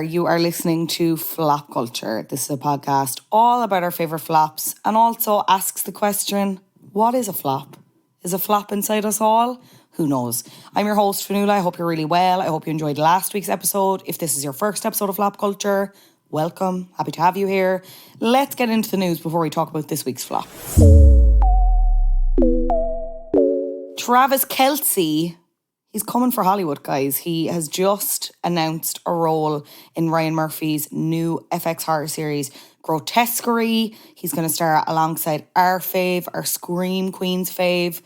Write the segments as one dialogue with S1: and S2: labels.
S1: there. You are listening to Flop Culture. This is a podcast all about our favourite flops and also asks the question, what is a flop? Is a flop inside us all? Who knows? I'm your host, Fionnuala. I hope you're really well. I hope you enjoyed last week's episode. If this is your first episode of Flop Culture, welcome. Happy to have you here. Let's get into the news before we talk about this week's flop. Travis Kelce, he's coming for Hollywood, guys. He has just announced a role in Ryan Murphy's new FX horror series, Grotesquerie. He's going to star alongside our fave, our Scream Queen's fave,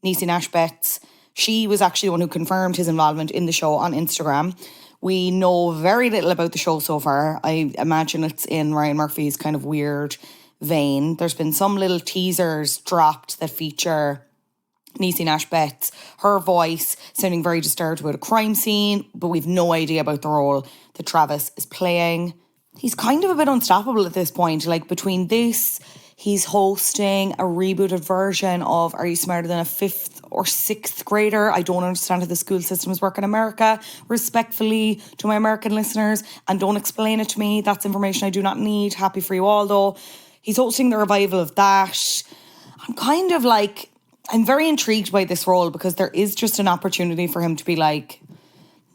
S1: Niecy Nash-Betts. She was actually the one who confirmed his involvement in the show on Instagram. We know very little about the show so far. I imagine it's in Ryan Murphy's kind of weird vein. There's been some little teasers dropped that feature Niecy Nash-Betts, her voice sounding very disturbed about a crime scene, but we've no idea about the role that Travis is playing. He's kind of a bit unstoppable at this point. Like, between this, he's hosting a rebooted version of Are You Smarter Than a Fifth or Sixth Grader? I don't understand how the school systems work in America. Respectfully to my American listeners, and don't explain it to me. That's information I do not need. Happy for you all, though. He's hosting the revival of that. I'm very intrigued by this role because there is just an opportunity for him to be like,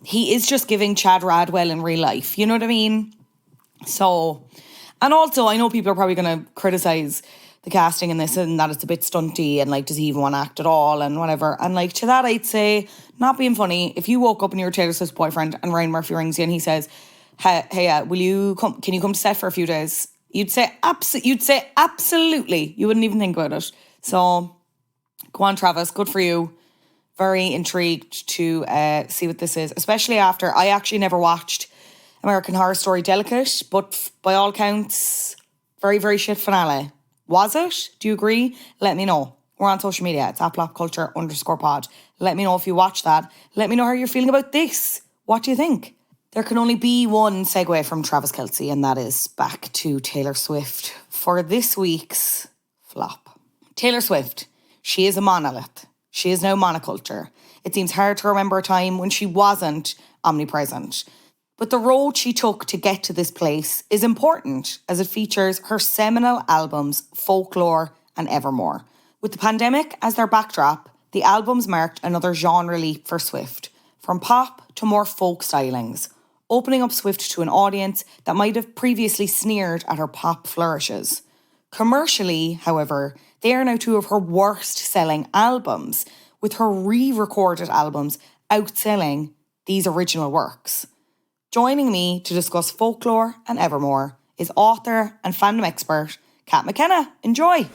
S1: he is just giving Chad Radwell in real life. You know what I mean? So, and also I know people are probably going to criticise the casting in this and that it's a bit stunty and like, does he even want to act at all and whatever. And like, to that I'd say, not being funny, if you woke up and you were Taylor Swift's boyfriend and Ryan Murphy rings you and he says, hey, will you come? Can you come to set for a few days? You'd say absolutely. You wouldn't even think about it. So, go on, Travis. Good for you. Very intrigued to see what this is, especially after I actually never watched American Horror Story Delicate, but by all counts, very, very shit finale. Was it? Do you agree? Let me know. We're on social media. It's @flopculture_pod. Let me know if you watched that. Let me know how you're feeling about this. What do you think? There can only be one segue from Travis Kelce, and that is back to Taylor Swift for this week's flop. Taylor Swift. She is a monolith. She is now monoculture. It seems hard to remember a time when she wasn't omnipresent. But the road she took to get to this place is important as it features her seminal albums Folklore and Evermore. With the pandemic as their backdrop, the albums marked another genre leap for Swift, from pop to more folk stylings, opening up Swift to an audience that might have previously sneered at her pop flourishes. Commercially, however, they are now two of her worst-selling albums, with her re-recorded albums outselling these original works. Joining me to discuss Folklore and Evermore is author and fandom expert Kat McKenna. Enjoy!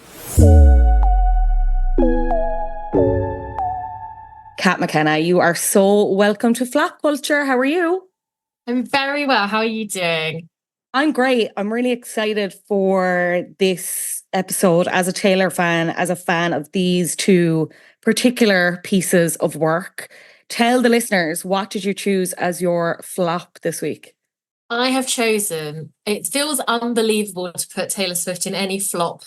S1: Kat McKenna, you are so welcome to Flop Culture. How are you?
S2: I'm very well. How are you doing?
S1: I'm great. I'm really excited for this episode as a Taylor fan, as a fan of these two particular pieces of work. Tell the listeners, what did you choose as your flop this week?
S2: I have chosen, it feels unbelievable to put Taylor Swift in any flop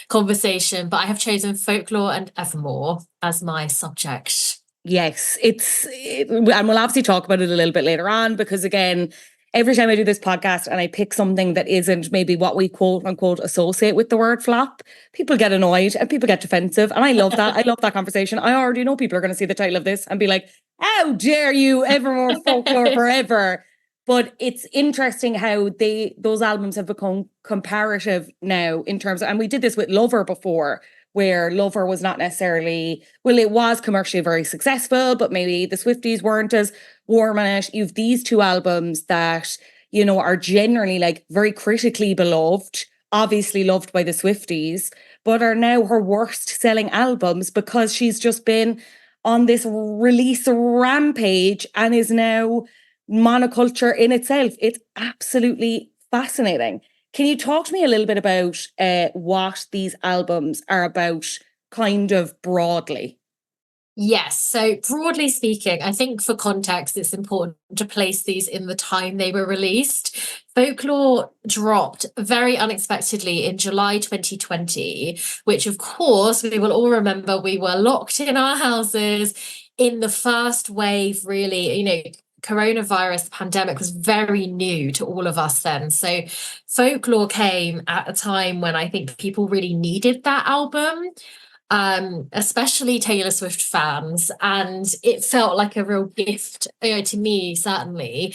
S2: conversation, but I have chosen Folklore and Evermore as my subject.
S1: Yes, and we'll obviously talk about it a little bit later on because, again, every time I do this podcast and I pick something that isn't maybe what we quote unquote associate with the word flop, people get annoyed and people get defensive. And I love that. I love that conversation. I already know people are going to see the title of this and be like, how dare you, Evermore, Folklore forever. But it's interesting how those albums have become comparative now in terms of, and we did this with Lover before, where Lover was not necessarily, well, it was commercially very successful, but maybe the Swifties weren't as warm on it. You've these two albums that, you know, are generally like very critically beloved, obviously loved by the Swifties, but are now her worst selling albums because she's just been on this release rampage and is now monoculture in itself. It's absolutely fascinating. Can you talk to me a little bit about what these albums are about, kind of broadly?
S2: Yes. So broadly speaking, I think for context, it's important to place these in the time they were released. Folklore dropped very unexpectedly in July 2020, which of course we will all remember we were locked in our houses in the first wave, really, coronavirus pandemic was very new to all of us then. So Folklore came at a time when I think people really needed that album, especially Taylor Swift fans, and it felt like a real gift, to me, certainly.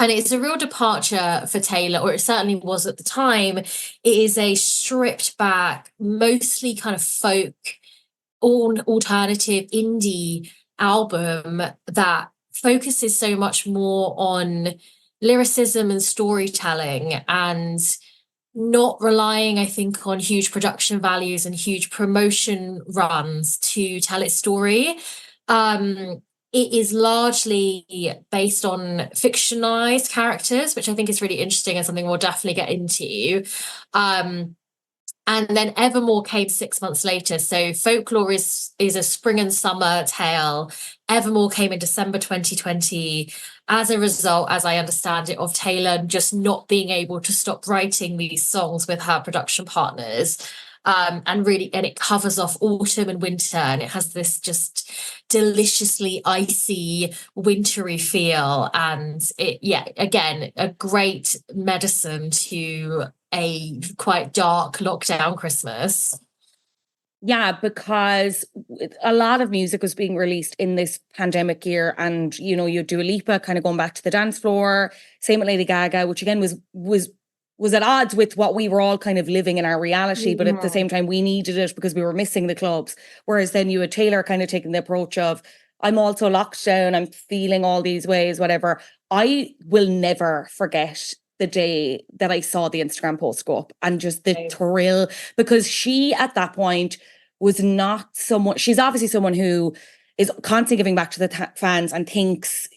S2: And it's a real departure for Taylor, or it certainly was at the time. It is a stripped back, mostly kind of folk, all alternative indie album that focuses so much more on lyricism and storytelling, and not relying, I think, on huge production values and huge promotion runs to tell its story. It is largely based on fictionalized characters, which I think is really interesting and something we'll definitely get into. And then Evermore came 6 months later. So Folklore is a spring and summer tale. Evermore came in December 2020 as a result, as I understand it, of Taylor just not being able to stop writing these songs with her production partners. And it covers off autumn and winter, and it has this just deliciously icy, wintry feel. And again, a great medicine to a quite dark lockdown Christmas.
S1: Yeah, because a lot of music was being released in this pandemic year, and you know, you Dua Lipa kind of going back to the dance floor, same with Lady Gaga, which again was at odds with what we were all kind of living in our reality, but at the same time we needed it because we were missing the clubs. Whereas then you had Taylor kind of taking the approach of, I'm also locked down, I'm feeling all these ways, whatever. I will never forget the day that I saw the Instagram post go up, and just the thrill, because she at that point was not someone, she's obviously someone who is constantly giving back to the fans and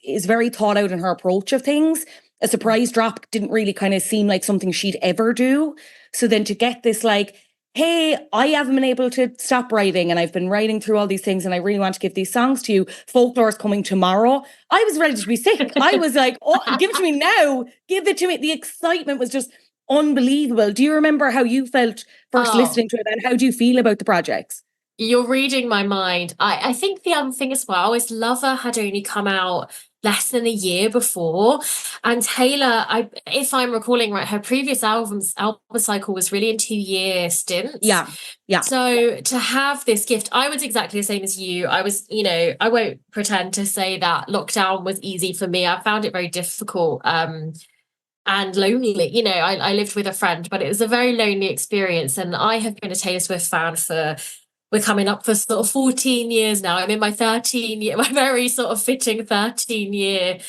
S1: is very thought out in her approach of things. A surprise drop didn't really kind of seem like something she'd ever do. So then to get this like, hey, I haven't been able to stop writing, and I've been writing through all these things, and I really want to give these songs to you. Folklore is coming tomorrow. I was ready to be sick. I was like, oh, give it to me now. Give it to me. The excitement was just unbelievable. Do you remember how you felt first listening to it, and how do you feel about the projects?
S2: You're reading my mind. I think the other thing as well is Lover had only come out less than a year before, and Taylor, if I'm recalling right, her previous album cycle was really in 2-year stints.
S1: Yeah.
S2: So to have this gift, I was exactly the same as you. I was, I won't pretend to say that lockdown was easy for me. I found it very difficult. And lonely. I lived with a friend, but it was a very lonely experience. And I have been a Taylor Swift fan we're coming up for sort of 14 years now. I'm in my my very sort of fitting 13-year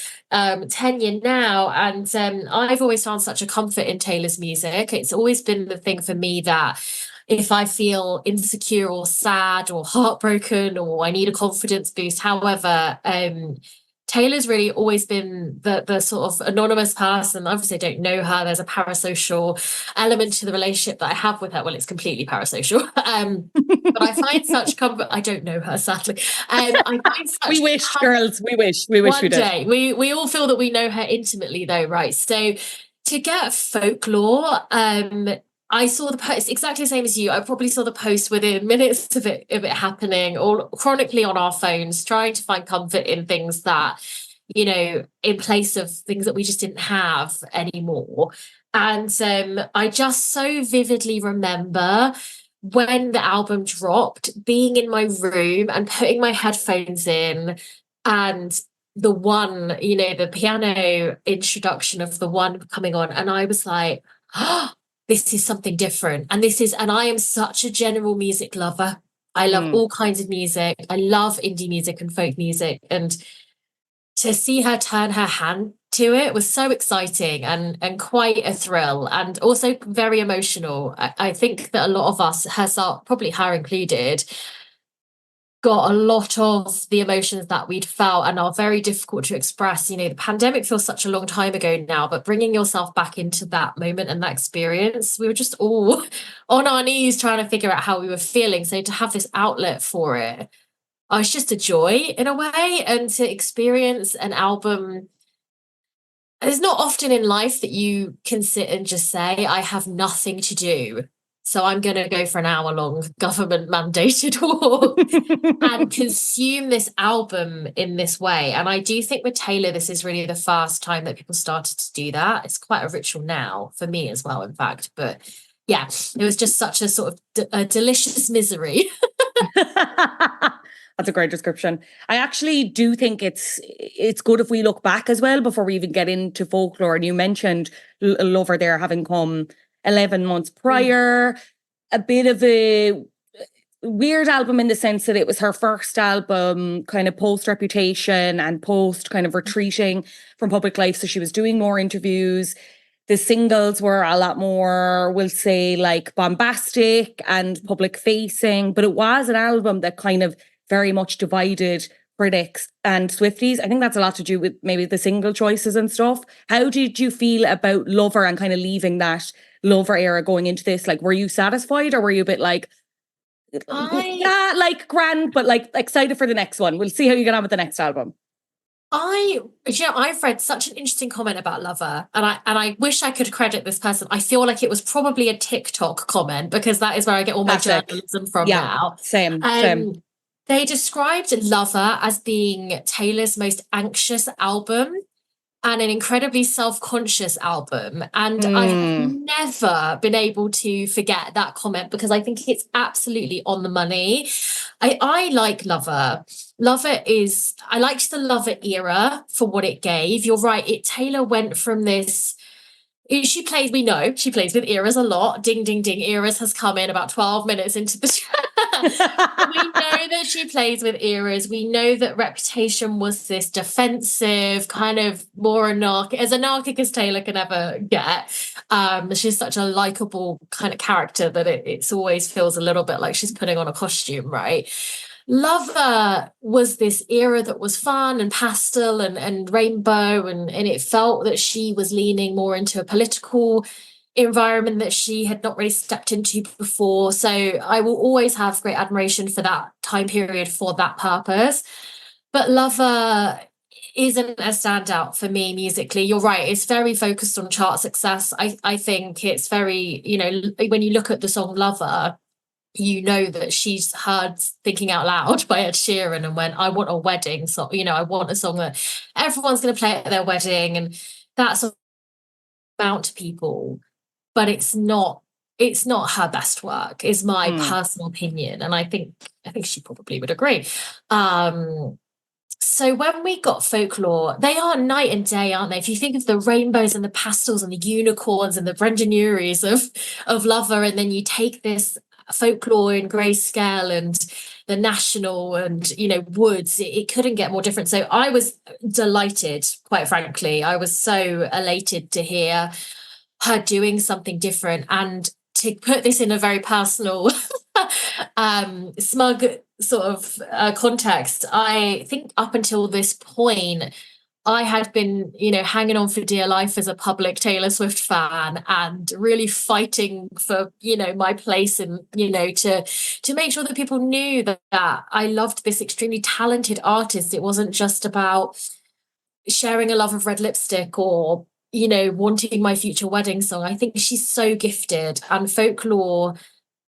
S2: tenure now. And I've always found such a comfort in Taylor's music. It's always been the thing for me that if I feel insecure or sad or heartbroken, or I need a confidence boost, however, Taylor's really always been the sort of anonymous person. Obviously, I don't know her. There's a parasocial element to the relationship that I have with her. Well, it's completely parasocial. But I find such comfort. I don't know her, sadly. I find such
S1: we wish, girls. We wish we
S2: one
S1: did.
S2: Day. We all feel that we know her intimately, though, right? So to get Folklore, I saw the post exactly the same as you. I probably saw the post within minutes of it happening, all chronically on our phones, trying to find comfort in things that, in place of things that we just didn't have anymore. And I just so vividly remember when the album dropped, being in my room and putting my headphones in, and the one, the piano introduction of the one coming on, and I was like, oh, this is something different. And I am such a general music lover. I love all kinds of music. I love indie music and folk music. And to see her turn her hand to it was so exciting and quite a thrill, and also very emotional. I think that a lot of us, herself, probably her included, got a lot of the emotions that we'd felt and are very difficult to express. The pandemic feels such a long time ago now, but bringing yourself back into that moment and that experience, we were just all on our knees trying to figure out how we were feeling. So to have this outlet for it, it's just a joy in a way. And to experience an album, it's not often in life that you can sit and just say, I have nothing to do So I'm going to go for an hour-long government-mandated walk and consume this album in this way. And I do think with Taylor, this is really the first time that people started to do that. It's quite a ritual now for me as well, in fact. But yeah, it was just such a sort of a delicious misery.
S1: That's a great description. I actually do think it's good if we look back as well before we even get into folklore. And you mentioned Lover there having come 11 months prior. A bit of a weird album in the sense that it was her first album kind of post Reputation and post kind of retreating from public life. So she was doing more interviews. The singles were a lot more, we'll say, like bombastic and public facing, but it was an album that kind of very much divided critics and Swifties. I think that's a lot to do with maybe the single choices and stuff. How did you feel about Lover and kind of leaving that Lover era going into this? Like, were you satisfied or were you a bit like, yeah, like grand, but like excited for the next one? We'll see how you get on with the next album.
S2: I've read such an interesting comment about Lover, and I wish I could credit this person. I feel like it was probably a TikTok comment because that is where I get all my journalism from now.
S1: Same.
S2: They described Lover as being Taylor's most anxious album and an incredibly self-conscious album. And I have never been able to forget that comment because I think it's absolutely on the money. I like Lover. I liked the Lover era for what it gave. You're right. Taylor went from this. We know she plays with eras a lot. Ding, ding, ding. Eras has come in about 12 minutes into the we know that she plays with eras. We know that Reputation was this defensive, kind of more anarchic as Taylor can ever get. She's such a likable kind of character that it's always feels a little bit like she's putting on a costume, right? Lover was this era that was fun and pastel and rainbow, and it felt that she was leaning more into a political environment that she had not really stepped into before. So I will always have great admiration for that time period for that purpose. But Lover isn't a standout for me musically. You're right, it's very focused on chart success. I think it's very, when you look at the song Lover, you know that she's heard Thinking Out Loud by Ed Sheeran and went, I want a wedding song. I want a song that everyone's going to play at their wedding. And that's about to people, but it's not her best work, is my personal opinion. And I think she probably would agree. So when we got Folklore, they are night and day, aren't they? If you think of the rainbows and the pastels and the unicorns and the Brendan Urie's of Lover, and then you take this Folklore in grayscale and the National and Woods, it couldn't get more different. So I was delighted, quite frankly. I was so elated to hear her doing something different. And to put this in a very personal smug sort of context, I think up until this point I had been, hanging on for dear life as a public Taylor Swift fan and really fighting for, my place and, to make sure that people knew that I loved this extremely talented artist. It wasn't just about sharing a love of red lipstick or, wanting my future wedding song. I think she's so gifted, and Folklore,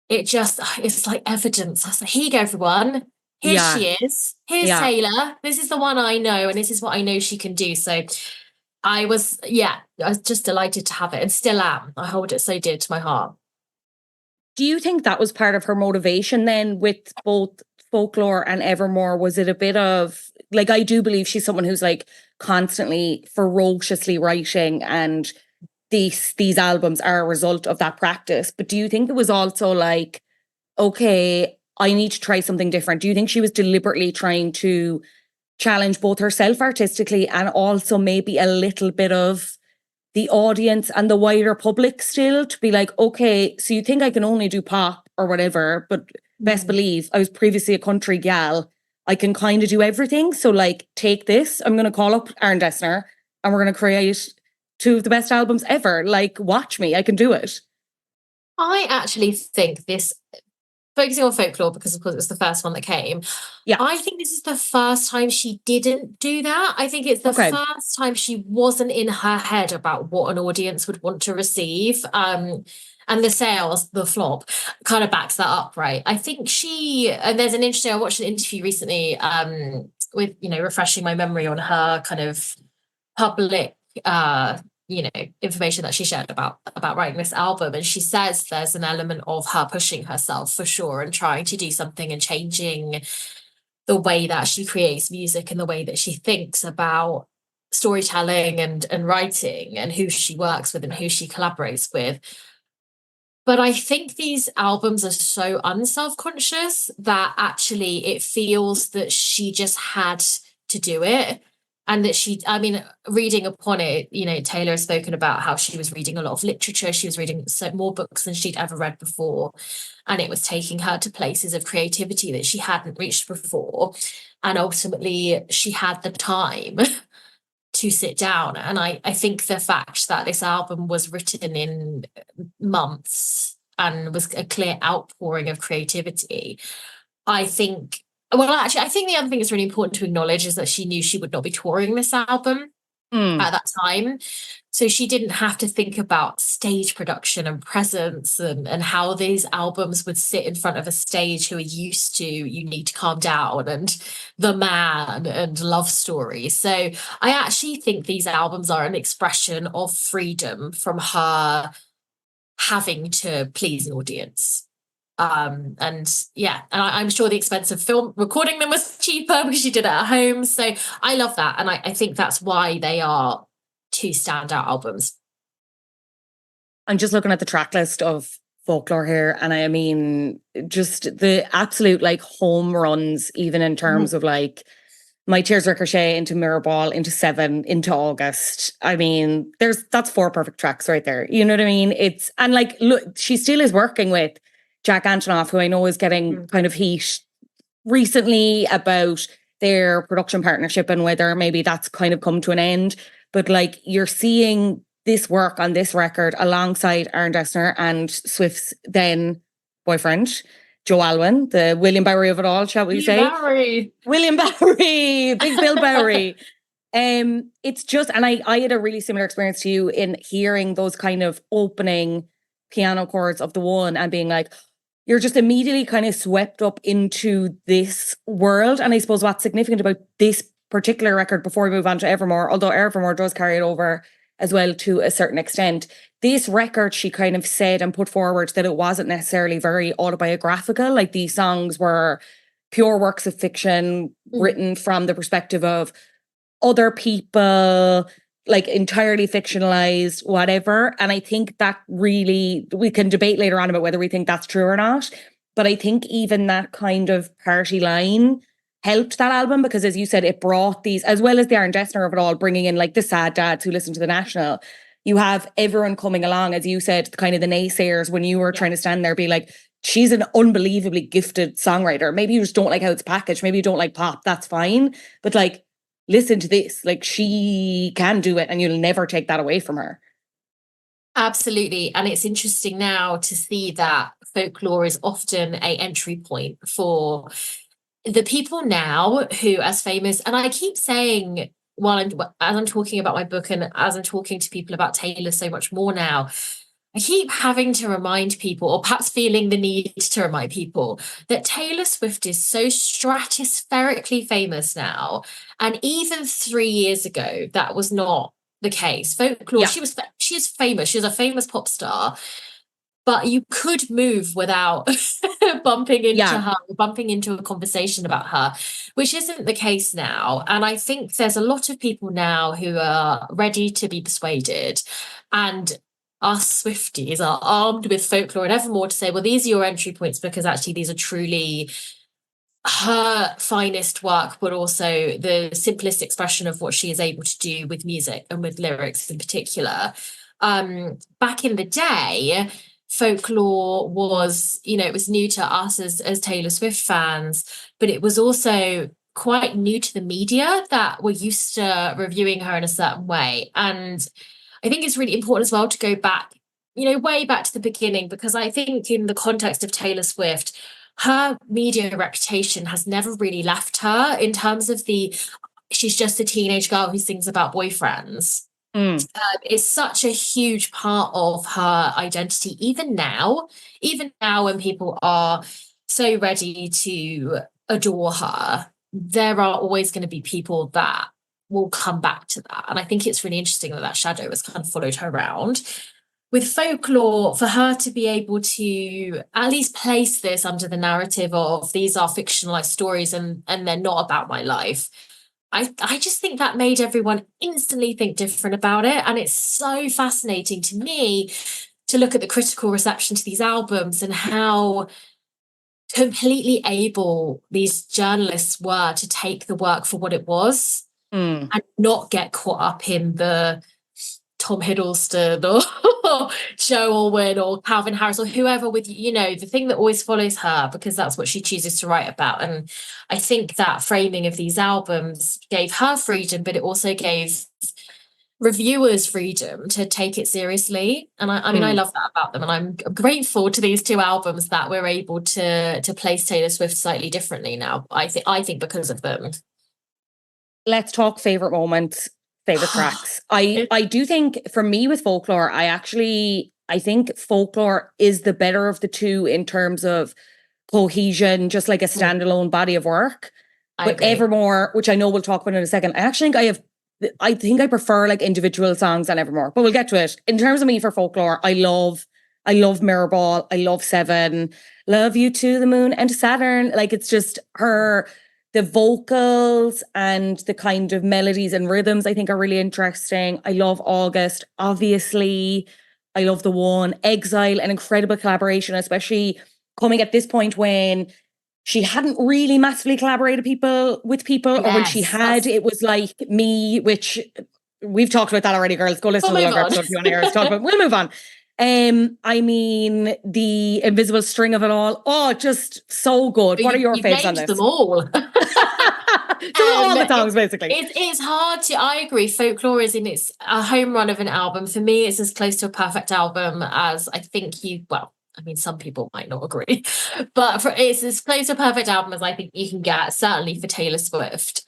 S2: it's like evidence. I was like, here you go, everyone. Here she is. Here's Taylor. This is the one I know, and this is what I know she can do. So I was just delighted to have it, and still am. I hold it so dear to my heart.
S1: Do you think that was part of her motivation then with both Folklore and Evermore? Was it a bit of, like, I do believe she's someone who's like constantly ferociously writing, and these albums are a result of that practice. But do you think it was also like, okay, I need to try something different? Do you think she was deliberately trying to challenge both herself artistically and also maybe a little bit of the audience and the wider public still, to be like, okay, so you think I can only do pop or whatever, but best believe I was previously a country gal. I can kind of do everything. So like, take this. I'm going to call up Aaron Dessner and we're going to create two of the best albums ever. Like, watch me. I can do it.
S2: I actually think this, focusing on Folklore, because of course it was the first one that came. Yeah. I think this is the first time she didn't do that. I think it's the first time she wasn't in her head about what an audience would want to receive. And And the sales, the flop, kind of backs that up, right? I think and there's I watched an interview recently with, refreshing my memory on her kind of public information that she shared about writing this album, and she says there's an element of her pushing herself for sure and trying to do something and changing the way that she creates music and the way that she thinks about storytelling and writing and who she works with and who she collaborates with. But I think these albums are so unself-conscious that actually it feels that she just had to do it. And that reading upon it, Taylor has spoken about how she was reading a lot of literature. She was reading more books than she'd ever read before. And it was taking her to places of creativity that she hadn't reached before. And ultimately, she had the time to sit down. And I think the fact that this album was written in months and was a clear outpouring of creativity, I think the other thing that's really important to acknowledge is that she knew she would not be touring this album at that time. So she didn't have to think about stage production and presence and how these albums would sit in front of a stage who are used to You Need to Calm Down and The Man and Love Story. So I actually think these albums are an expression of freedom from her having to please an audience. And I'm sure the expense of film recording them was cheaper because she did it at home. So I love that. And I think that's why they are two standout albums.
S1: I'm just looking at the track list of Folklore here, and I mean, just the absolute like home runs, even in terms of like My Tears Ricochet into Mirrorball, into Seven, into August. I mean, that's 4 perfect tracks right there. You know what I mean? And like, look, she still is working with Jack Antonoff, who I know is getting kind of heat recently about their production partnership and whether maybe that's kind of come to an end. But like, you're seeing this work on this record alongside Aaron Dessner and Swift's then boyfriend, Joe Alwyn, the William Bowery of it all, shall we say? William Bowery, Big Bill Bowery. It's just, and I had a really similar experience to you in hearing those kind of opening piano chords of the one and being like, you're just immediately kind of swept up into this world. And I suppose what's significant about this particular record before we move on to Evermore, although Evermore does carry it over as well to a certain extent, this record, she kind of said and put forward that it wasn't necessarily very autobiographical. Like these songs were pure works of fiction written from the perspective of other people, like entirely fictionalized, whatever. And I think that really, we can debate later on about whether we think that's true or not. But I think even that kind of party line helped that album because, as you said, it brought these, as well as the Aaron Dessner of it all, bringing in like the sad dads who listen to the National. You have everyone coming along, as you said, kind of the naysayers when you were trying to stand there, be like, she's an unbelievably gifted songwriter. Maybe you just don't like how it's packaged. Maybe you don't like pop. That's fine. But like, listen to this. Like, she can do it and you'll never take that away from her.
S2: Absolutely. And it's interesting now to see that Folklore is often a entry point for the people now who as famous, and I keep saying as I'm talking about my book and as I'm talking to people about Taylor so much more now, I keep having to remind people, or perhaps feeling the need to remind people, that Taylor Swift is so stratospherically famous now. And even 3 years ago, that was not the case. Folklore, she is famous. She's a famous pop star. But you could move without bumping into her, bumping into a conversation about her, which isn't the case now. And I think there's a lot of people now who are ready to be persuaded. And us Swifties are armed with Folklore and Evermore to say, well, these are your entry points because actually these are truly her finest work, but also the simplest expression of what she is able to do with music and with lyrics in particular. Back in the day, Folklore was, it was new to us as Taylor Swift fans, but it was also quite new to the media that were used to reviewing her in a certain way. And I think it's really important as well to go back, way back to the beginning, because I think in the context of Taylor Swift, her media reputation has never really left her in terms of she's just a teenage girl who sings about boyfriends. Is such a huge part of her identity, even now when people are so ready to adore her, there are always going to be people that will come back to that. And I think it's really interesting that shadow has kind of followed her around. With folklore, for her to be able to at least place this under the narrative of these are fictionalized stories and they're not about my life, I just think that made everyone instantly think different about it. And it's so fascinating to me to look at the critical reception to these albums and how completely able these journalists were to take the work for what it was and not get caught up in the Tom Hiddleston or Joe Alwyn or Calvin Harris or whoever with, the thing that always follows her, because that's what she chooses to write about. And I think that framing of these albums gave her freedom, but it also gave reviewers freedom to take it seriously. And I mean, I love that about them. And I'm grateful to these two albums that we're able to place Taylor Swift slightly differently now. I think because of them.
S1: Let's talk favorite moments, favorite tracks. I do think for me with folklore, I think folklore is the better of the two in terms of cohesion, just like a standalone body of work. But Evermore, which I know we'll talk about in a second, I think I prefer like individual songs on Evermore, but we'll get to it. In terms of me for folklore, I love Mirrorball, I love Seven, love you to the moon and to Saturn. Like it's just the vocals and the kind of melodies and rhythms I think are really interesting. I love August, obviously. I love The One. Exile, an incredible collaboration, especially coming at this point when she hadn't really massively collaborated with people, or when she had, it was like Me, which we've talked about that already, girls. Go listen to the longer episode if you want to hear us talk about. We'll move on. I mean, the invisible string of it all. Oh, just so good. What are your faves on this?
S2: Them all.
S1: All the songs, basically.
S2: It's hard to. I agree. Folklore is a home run of an album. For me, it's as close to a perfect album as I think you. Well, I mean, some people might not agree, but it's as close to a perfect album as I think you can get, certainly for Taylor Swift.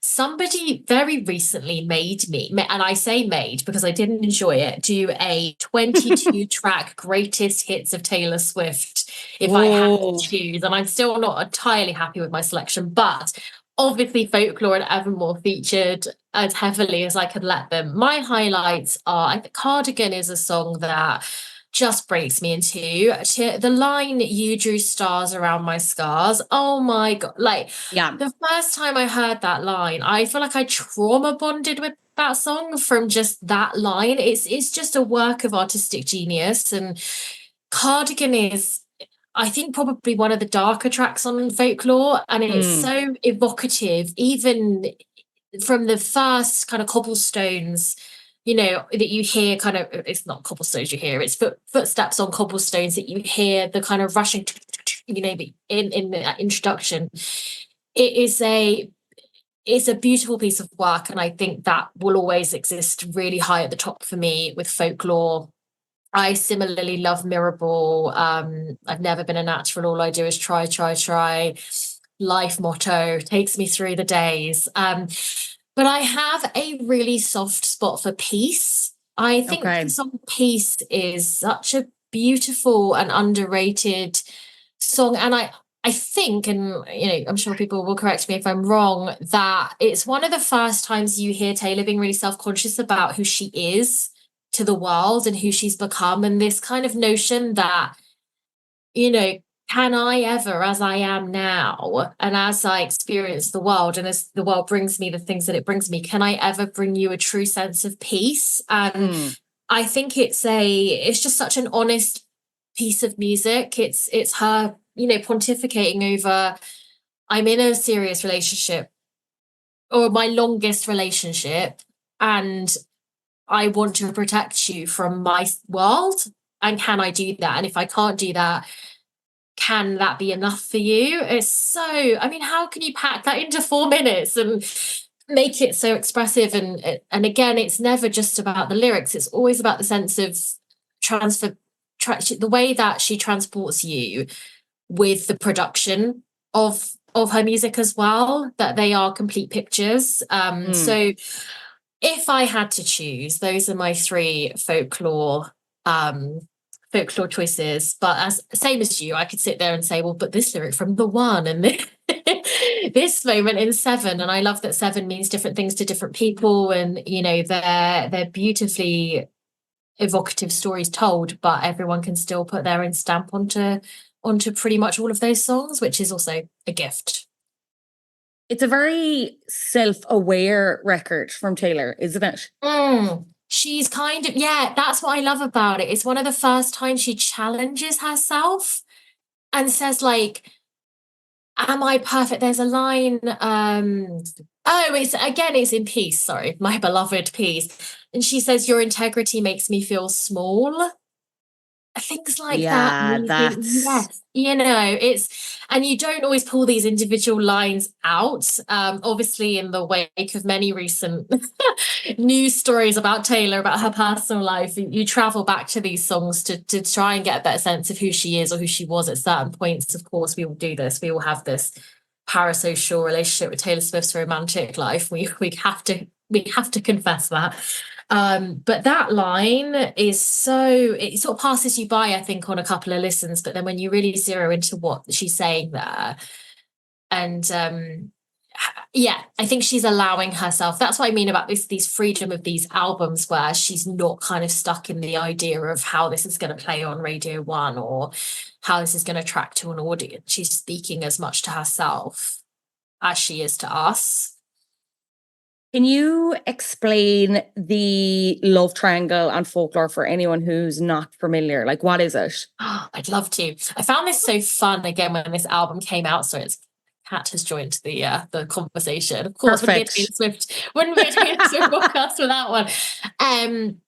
S2: Somebody very recently made me, and I say made because I didn't enjoy it, do a 22-track greatest hits of Taylor Swift if I had to choose. And I'm still not entirely happy with my selection, but obviously Folklore and Evermore featured as heavily as I could let them. My highlights are, I think Cardigan is a song that just breaks me in two. The line, you drew stars around my scars. Oh my God. Like, the first time I heard that line, I feel like I trauma bonded with that song from just that line. It's just a work of artistic genius. And Cardigan is, I think, probably one of the darker tracks on Folklore. And it's so evocative, even from the first kind of cobblestones, that you hear kind of, it's not cobblestones you hear, it's footsteps on cobblestones that you hear, the kind of rushing, in the introduction. It's a beautiful piece of work. And I think that will always exist really high at the top for me with Folklore. I similarly love Mirrorball. I've never been a natural. All I do is try. Life motto takes me through the days. But I have a really soft spot for Peace. I think the song Peace is such a beautiful and underrated song. And I think, and I'm sure people will correct me if I'm wrong, that it's one of the first times you hear Taylor being really self-conscious about who she is to the world and who she's become. And this kind of notion that, can I ever, as I am now, and as I experience the world, and as the world brings me the things that it brings me, can I ever bring you a true sense of peace? And I think it's just such an honest piece of music. It's her, pontificating over, I'm in a serious relationship, or my longest relationship, and I want to protect you from my world. And can I do that? And if I can't do that, can that be enough for you? It's so, I mean, how can you pack that into 4 minutes and make it so expressive? And again, it's never just about the lyrics. It's always about the sense of the way that she transports you with the production of her music as well, that they are complete pictures. So If I had to choose, those are my three folklore choices. But as same as you, I could sit there and say, well, but this lyric from the one and this moment in Seven, and I love that Seven means different things to different people, and they're beautifully evocative stories told, but everyone can still put their own stamp onto pretty much all of those songs, which is also a gift.
S1: It's a very self-aware record from Taylor, isn't it?
S2: She's kind of, that's what I love about it. It's one of the first times she challenges herself and says, like, am I perfect? There's a line, it's in Peace, sorry, my beloved Peace. And she says, your integrity makes me feel small. Things like that.
S1: Yeah,
S2: Yes, and you don't always pull these individual lines out. Obviously, in the wake of many recent news stories about Taylor, about her personal life, you travel back to these songs to try and get a better sense of who she is or who she was at certain points. Of course, we will do this. We will have this parasocial relationship with Taylor Swift's romantic life. We have to confess that. But that line is it sort of passes you by, I think, on a couple of listens, but then when you really zero into what she's saying there, and I think she's allowing herself. That's what I mean about these freedom of these albums, where she's not kind of stuck in the idea of how this is going to play on Radio 1 or how this is going to track to an audience. She's speaking as much to herself as she is to us.
S1: Can you explain the love triangle and folklore for anyone who's not familiar? Like, what is it?
S2: I'd love to. I found this so fun again when this album came out. So Kat has joined the conversation. Of course,
S1: Perfect.
S2: Wouldn't be a Taylor Swift podcast without one.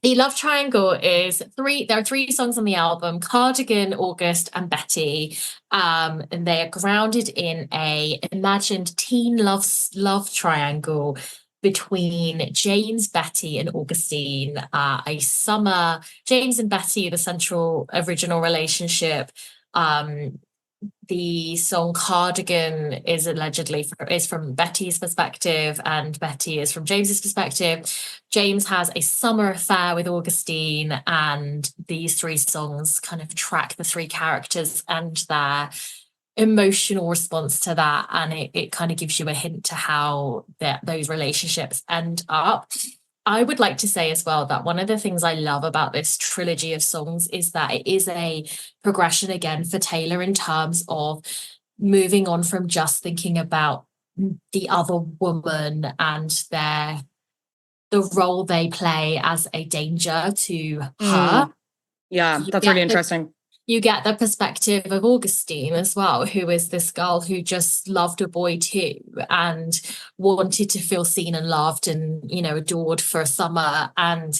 S2: The love triangle is there are three songs on the album: Cardigan, August, and Betty. And they are grounded in a imagined teen love triangle between James, Betty, and Augustine. James and Betty, the central original relationship. The song Cardigan is from Betty's perspective, and Betty is from James's perspective. James has a summer affair with Augustine, and these three songs kind of track the three characters and their emotional response to that, and it kind of gives you a hint to how those relationships end up. I would like to say as well that one of the things I love about this trilogy of songs is that it is a progression again for Taylor in terms of moving on from just thinking about the other woman and the role they play as a danger to her.
S1: Yeah, that's really interesting.
S2: You get the perspective of Augustine as well, who is this girl who just loved a boy too and wanted to feel seen and loved and, adored for a summer. And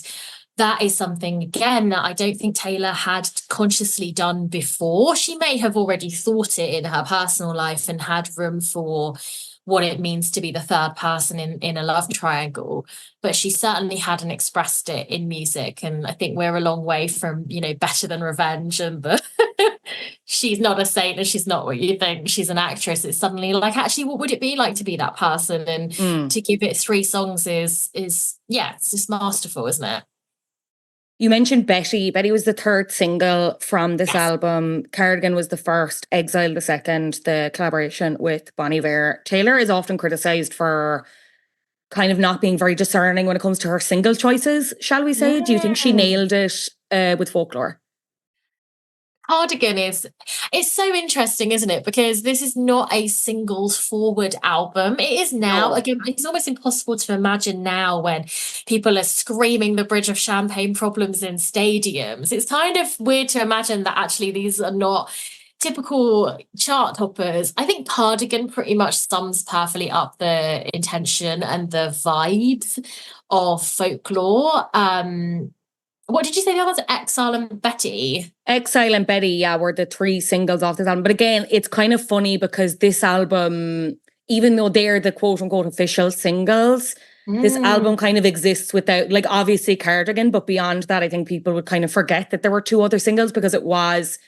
S2: that is something, again, that I don't think Taylor had consciously done before. She may have already thought it in her personal life and had room for what it means to be the third person in a love triangle, but she certainly hadn't expressed it in music. And I think we're a long way from, Better Than Revenge and the she's not a saint and she's not what you think, she's an actress. It's suddenly like, actually, what would it be like to be that person? And to give it three songs is it's just masterful, isn't it?
S1: You mentioned Betty. Betty was the third single from this album. Cardigan was the first, Exile the second, the collaboration with Bon Iver. Taylor is often criticised for kind of not being very discerning when it comes to her single choices, shall we say? Do you think she nailed it with folklore?
S2: Cardigan it's so interesting, isn't it? Because this is not a singles forward album. It is now. No. Again, it's almost impossible to imagine now when people are screaming the Bridge of Champagne problems in stadiums. It's kind of weird to imagine that actually these are not typical chart toppers. I think Cardigan pretty much sums perfectly up the intention and the vibes of folklore. What did you say the others? Exile and Betty?
S1: Exile and Betty, were the three singles off this album. But again, it's kind of funny because this album, even though they're the quote-unquote official singles, this album kind of exists without, like, obviously Cardigan, but beyond that, I think people would kind of forget that there were two other singles because it was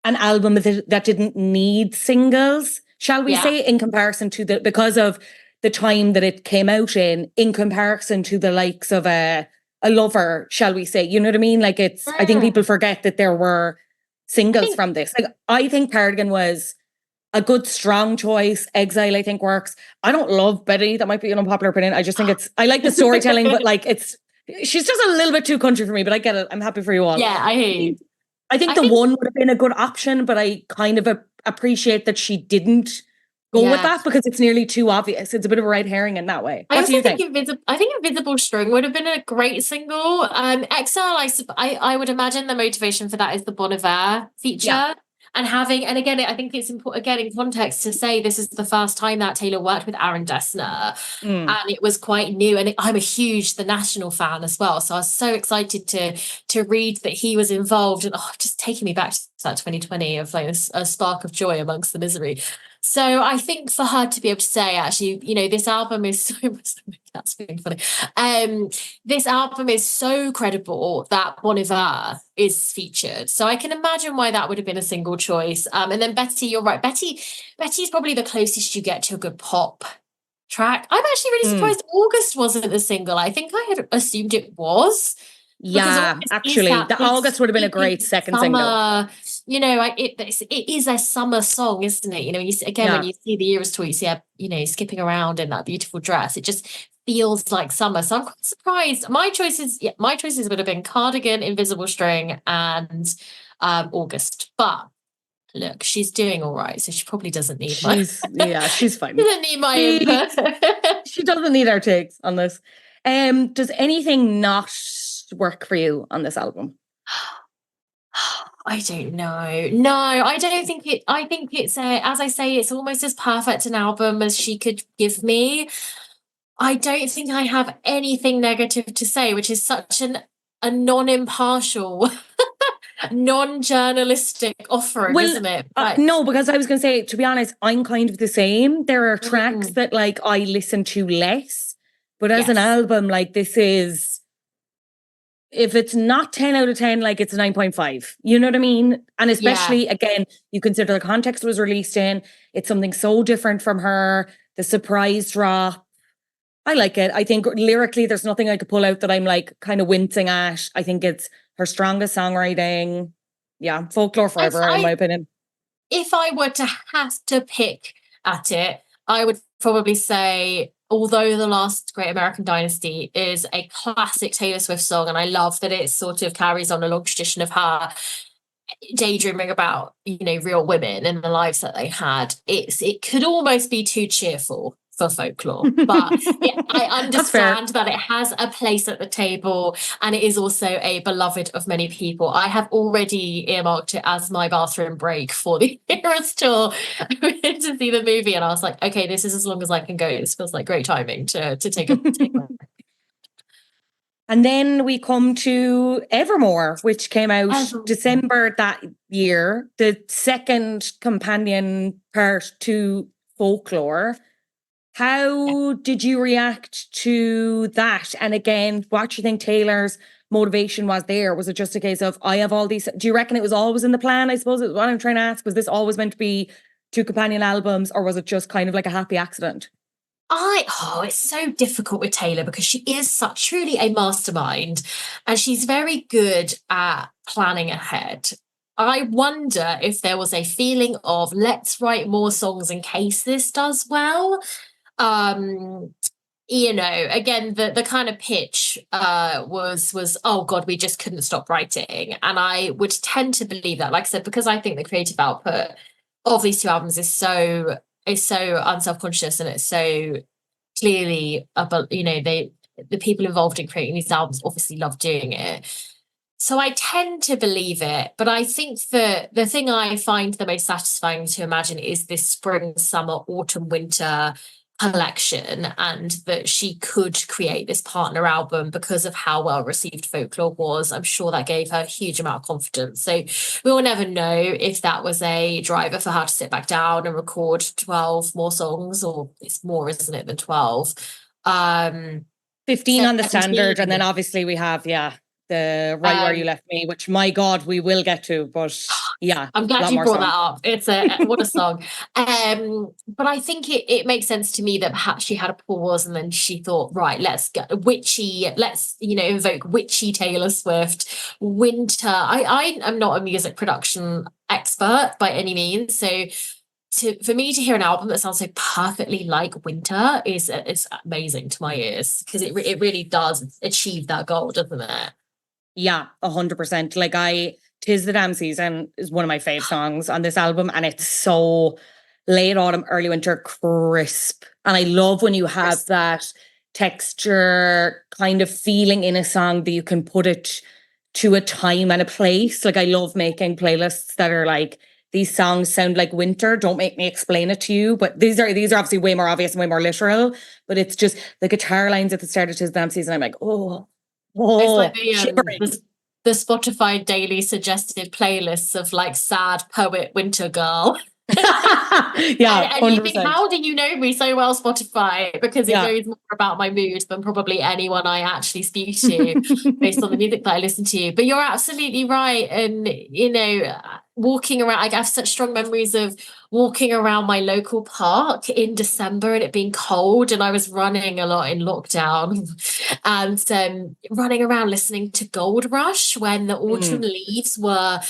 S1: an album that didn't need singles, shall we say, in comparison to because of the time that it came out in comparison to the likes of a Lover, shall we say? You know what I mean? Like I think people forget that there were singles from this. Like I think Cardigan was a good strong choice. Exile, I think, works. I don't love Betty. That might be an unpopular opinion. I just think I like the storytelling, but like she's just a little bit too country for me, but I get it. I'm happy for you all.
S2: Yeah, I hear you.
S1: I think the one would have been a good option, but I kind of appreciate that she didn't go with that because it's nearly too obvious. It's a bit of a red herring in that way. What do you think?
S2: I think Invisible String would have been a great single. Exile, I would imagine the motivation for that is the Bon Iver feature. Yeah. And again, I think it's important, again, in context to say this is the first time that Taylor worked with Aaron Dessner. And it was quite new. And I'm a huge The National fan as well. So I was so excited to read that he was involved. And just taking me back to that 2020 of like a spark of joy amongst the misery. So I think for her to be able to say, actually, this album is so that's being funny. This album is so credible that Bon Iver is featured. So I can imagine why that would have been a single choice. And then Betty, you're right. Betty's probably the closest you get to a good pop track. I'm actually really surprised August wasn't the single. I think I had assumed it was.
S1: Yeah, actually, August would have been a great second single.
S2: It is a summer song, isn't it? When you see the Eras tour, you see her, skipping around in that beautiful dress. It just feels like summer. So I'm quite surprised. My choices would have been Cardigan, Invisible String, and August. But look, she's doing all right, so she probably doesn't need
S1: she's fine.
S2: She doesn't need my input.
S1: She doesn't need our takes on this. Does anything not work for you on this album?
S2: I don't know. No, I don't think it. I think it's as I say, it's almost as perfect an album as she could give me. I don't think I have anything negative to say, which is such a non-impartial, non-journalistic offering, isn't it?
S1: No, because I was going to say, to be honest, I'm kind of the same. There are tracks that like I listen to less, but as an album, like this is, if it's not 10 out of 10, like it's a 9.5. You know what I mean? And especially, again, you consider the context it was released in. It's something so different from her. The surprise drop. I like it. I think lyrically, there's nothing I could pull out that I'm like kind of wincing at. I think it's her strongest songwriting. Yeah, folklore forever, in my opinion.
S2: If I were to have to pick at it, I would probably say, although The Last Great American Dynasty is a classic Taylor Swift song, and I love that it sort of carries on a long tradition of her daydreaming about, real women and the lives that they had, it could almost be too cheerful for folklore. But I understand that it has a place at the table, and it is also a beloved of many people. I have already earmarked it as my bathroom break for the Eras tour. I went to see the movie and I was like, okay, this is as long as I can go. This feels like great timing to take a
S1: And then we come to Evermore, which came out December that year, the second companion part to Folklore. How did you react to that? And again, what do you think Taylor's motivation was there? Was it just a case of, I have all these? Do you reckon it was always in the plan, I suppose, is what I'm trying to ask? Was this always meant to be two companion albums, or was it just kind of like a happy accident?
S2: It's so difficult with Taylor because she is truly a mastermind, and she's very good at planning ahead. I wonder if there was a feeling of, let's write more songs in case this does well. Again, the kind of pitch was, oh God, we just couldn't stop writing. And I would tend to believe that, like I said, because I think the creative output of these two albums is so unselfconscious, and it's so clearly about, the people involved in creating these albums obviously love doing it. So I tend to believe it, but I think the thing I find the most satisfying to imagine is this spring, summer, autumn, winter collection, and that she could create this partner album because of how well received Folklore was. I'm sure that gave her a huge amount of confidence. So we will never know if that was a driver for her to sit back down and record 12 more songs, or it's more, isn't it, than 12?
S1: 15 on the standard, and then obviously we have,
S3: the Right Where You Left Me, which, my God, we will get to, but yeah.
S2: I'm glad you brought that up. It's what a song. But I think it makes sense to me that perhaps she had a pause and then she thought, right, let's invoke witchy Taylor Swift, winter. I am not a music production expert by any means, so for me to hear an album that sounds so perfectly like winter is amazing to my ears, because it really does achieve that goal, doesn't it?
S3: Yeah, 100%. Like, Tis the Damn Season is one of my fave songs on this album, and it's so late autumn, early winter, crisp. And I love when you have that texture kind of feeling in a song that you can put it to a time and a place. Like, I love making playlists that are like, these songs sound like winter, don't make me explain it to you. But these are obviously way more obvious and way more literal. But it's just the guitar lines at the start of Tis the Damn Season, I'm like, oh,
S2: it's like the Spotify daily suggested playlists of like sad poet winter girl.
S3: Yeah,
S2: and you think, how do you know me so well, Spotify? Because it knows more about my mood than probably anyone I actually speak to based on the music that I listen to. But you're absolutely right. And, walking around, I have such strong memories of walking around my local park in December and it being cold, and I was running a lot in lockdown and running around listening to Gold Rush when the autumn leaves were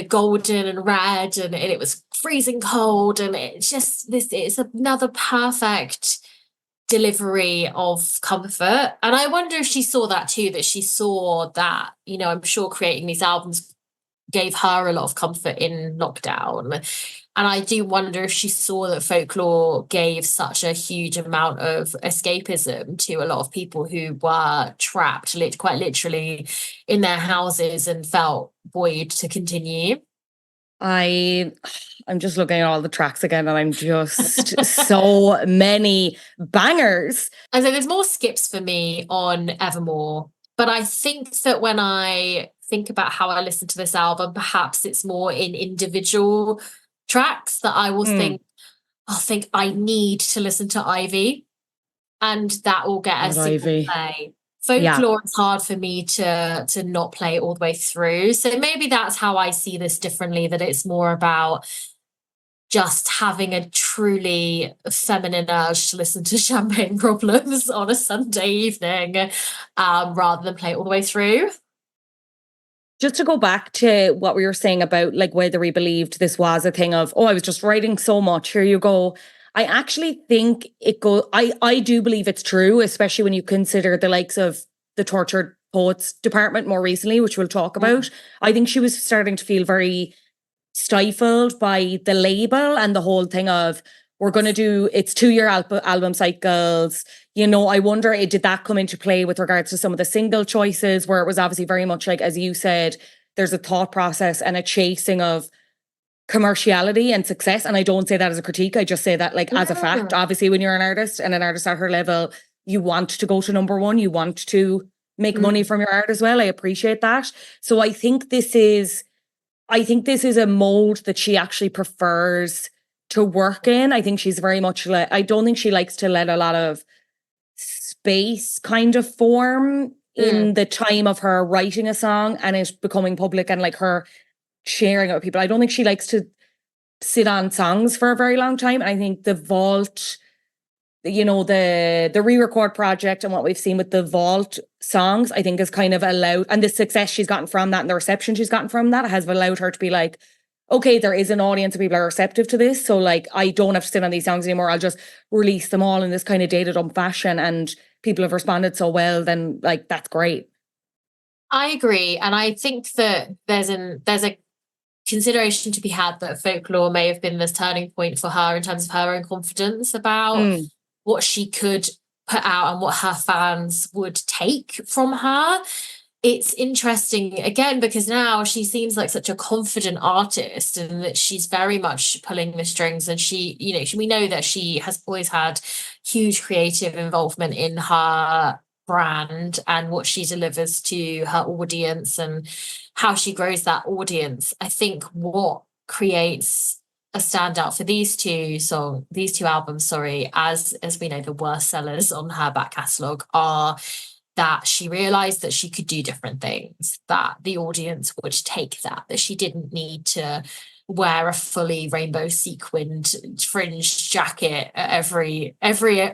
S2: golden and red, and it was freezing cold, and it's another perfect delivery of comfort. And I wonder if she saw that too, that she saw that, I'm sure creating these albums gave her a lot of comfort in lockdown. And I do wonder if she saw that folklore gave such a huge amount of escapism to a lot of people who were trapped quite literally in their houses and felt buoyed to continue.
S3: I'm just looking at all the tracks again, and I'm just so many bangers.
S2: And so there's more skips for me on Evermore, but I think that when I think about how I listen to this album, perhaps it's more in individual tracks that I will think I need to listen to Ivy, and that will get a single play. Folklore is hard for me to not play all the way through. So maybe that's how I see this differently, that it's more about just having a truly feminine urge to listen to Champagne Problems on a Sunday evening, rather than play it all the way through.
S3: Just to go back to what we were saying about like whether we believed this was a thing of, I was just writing so much, here you go. I actually think I do believe it's true, especially when you consider the likes of the Tortured Poets department more recently, which we'll talk about. I think she was starting to feel very stifled by the label and the whole thing of, we're going to do, it's 2-year album cycles. I wonder, did that come into play with regards to some of the single choices, where it was obviously very much like, as you said, there's a thought process and a chasing of commerciality and success. And I don't say that as a critique. I just say that like as a fact. Obviously, when you're an artist and an artist at her level, you want to go to number one. You want to make money from your art as well. I appreciate that. So I think this is a mold that she actually prefers to work in. I think she's very much like, I don't think she likes to let a lot of space kind of form in the time of her writing a song and it becoming public and like her sharing it with people. I don't think she likes to sit on songs for a very long time. And I think the Vault, the re-record project and what we've seen with the Vault songs, I think has kind of allowed, and the success she's gotten from that and the reception she's gotten from that has allowed her to be like, okay, there is an audience of people are receptive to this. So like, I don't have to sit on these songs anymore. I'll just release them all in this kind of dated up fashion and people have responded so well, then like, that's great.
S2: I agree. And I think that there's a consideration to be had that folklore may have been this turning point for her in terms of her own confidence about what she could put out and what her fans would take from her. It's interesting, again, because now she seems like such a confident artist and that she's very much pulling the strings. And we know that she has always had huge creative involvement in her brand and what she delivers to her audience and how she grows that audience. I think what creates a standout for these two albums, as we know, the worst sellers on her back catalogue are that she realized that she could do different things, that the audience would take that she didn't need to wear a fully rainbow sequined fringed jacket at every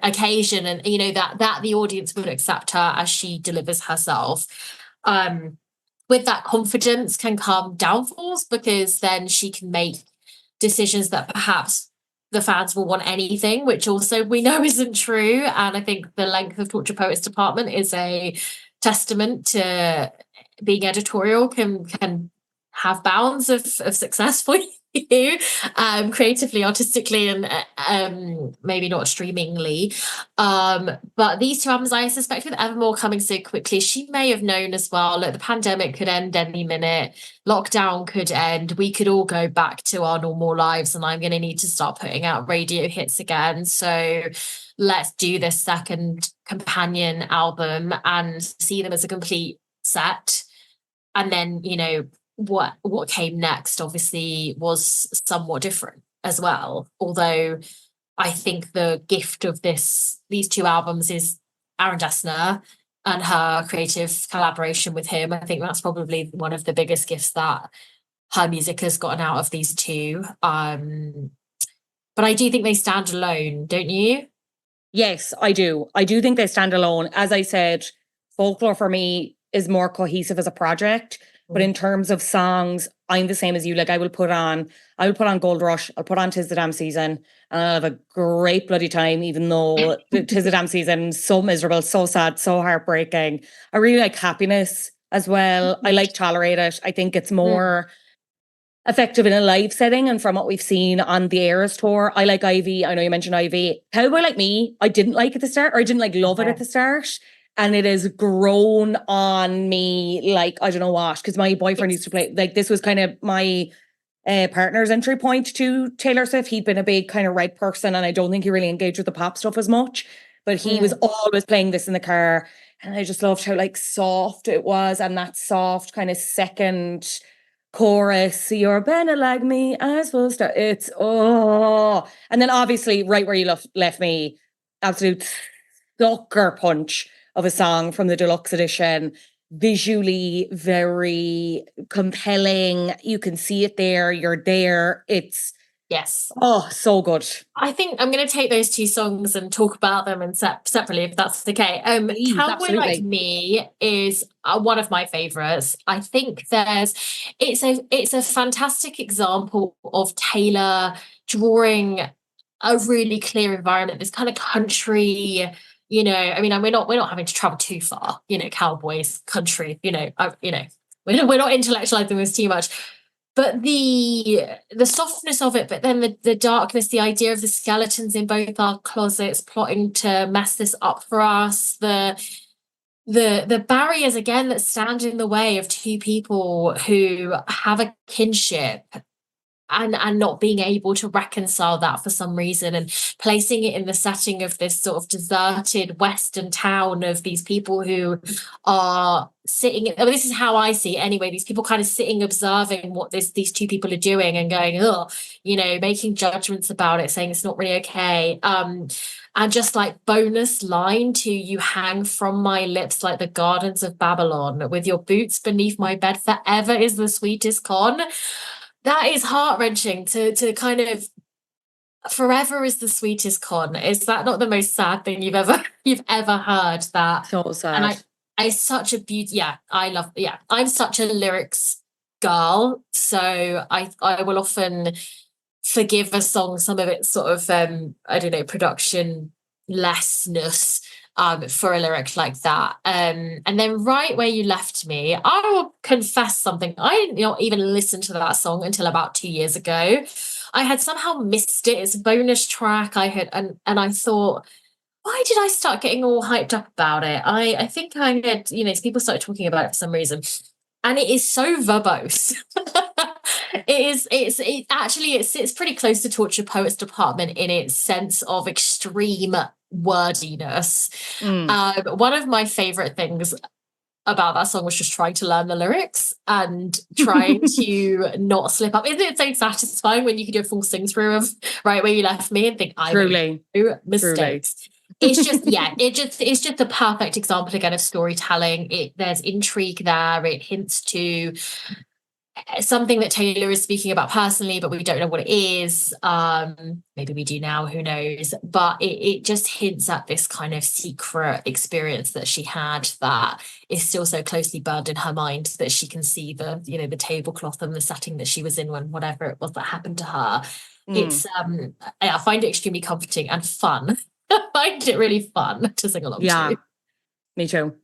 S2: occasion, and you know that the audience would accept her as she delivers herself. With that confidence can come downfalls, because then she can make decisions that perhaps the fans will want anything, which also we know isn't true. And I think the length of Torture Poets Department is a testament to being editorial can have bounds of success for you, creatively, artistically, and maybe not streamingly. But these two albums, I suspect with Evermore coming so quickly, she may have known as well, look, the pandemic could end any minute, lockdown could end, we could all go back to our normal lives, and I'm going to need to start putting out radio hits again. So let's do this second companion album and see them as a complete set. And then, you know, what came next obviously was somewhat different as well. Although I think the gift of these two albums is Aaron Dessner and her creative collaboration with him. I think that's probably one of the biggest gifts that her music has gotten out of these two. But I do think they stand alone, don't you?
S3: Yes, I do. I do think they stand alone. As I said, Folklore for me is more cohesive as a project. But in terms of songs, I'm the same as you. Like I will put on Gold Rush, I'll put on 'Tis the Damn Season, and I'll have a great bloody time, even though 'Tis the Damn Season is so miserable, so sad, so heartbreaking. I really like Happiness as well. I like Tolerate It. I think it's more effective in a live setting, and from what we've seen on the Eras tour, I like Ivy. I know you mentioned Ivy. Cowboy Like Me, I didn't like at the start, or I didn't like love it at the start. And it has grown on me like, I don't know what, because my boyfriend used to play, like this was kind of my partner's entry point to Taylor Swift. He'd been a big kind of Red person, and I don't think he really engaged with the pop stuff as much, but he was always playing this in the car. And I just loved how like soft it was, and that soft kind of second chorus, you're better like me, I will start. It's, and then obviously Right Where You Left Me, absolute sucker punch of a song from the deluxe edition. Visually very compelling. You can see it there. You're there. It's so good.
S2: I think I'm going to take those two songs and talk about them and separately, if that's okay.
S3: Please,
S2: Cowboy
S3: absolutely.
S2: Like Me is one of my favorites. I think it's a fantastic example of Taylor drawing a really clear environment, this kind of country. You know, I mean, we're not having to travel too far. You know, cowboys, country. You know, we're not intellectualizing this too much. But the softness of it, but then the darkness, the idea of the skeletons in both our closets plotting to mess this up for us, the barriers again that stand in the way of two people who have a kinship, and not being able to reconcile that for some reason, and placing it in the setting of this sort of deserted western town of these people who are sitting, I mean, this is how I see it anyway, these people kind of sitting observing what these two people are doing and going, oh, you know, making judgments about it, saying it's not really okay. And just like bonus line to you hang from my lips like the gardens of Babylon, with your boots beneath my bed forever is the sweetest con. That is heart-wrenching to kind of, forever is the sweetest con. Is that not the most sad thing you've ever heard? That
S3: So sad.
S2: And I such a beauty. Yeah, I'm such a lyrics girl, so I will often forgive a song some of its sort of I don't know, production lessness for a lyric like that. And then Right Where You Left Me, I will confess something. I didn't not even listen to that song until about 2 years ago. I had somehow missed it. It's a bonus track. I had and I thought, why did I start getting all hyped up about it? I think I had, you know, people started talking about it for some reason. And it is so verbose. It sits pretty close to Torture Poets Department in its sense of extreme wordiness. One of my favorite things about that song was just trying to learn the lyrics and trying to not slip up. Isn't it so satisfying when you can do a full sing through of Right Where You Left Me and think, I made no mistakes? it's just, yeah, it's just the perfect example again of storytelling. There's intrigue there. It hints to something that Taylor is speaking about personally, but we don't know what it is. Maybe we do now, who knows? But it just hints at this kind of secret experience that she had that is still so closely burned in her mind that she can see the tablecloth and the setting that she was in when whatever it was that happened to her. It's I find it extremely comforting and fun. I find it really fun to sing along to.
S3: Me too.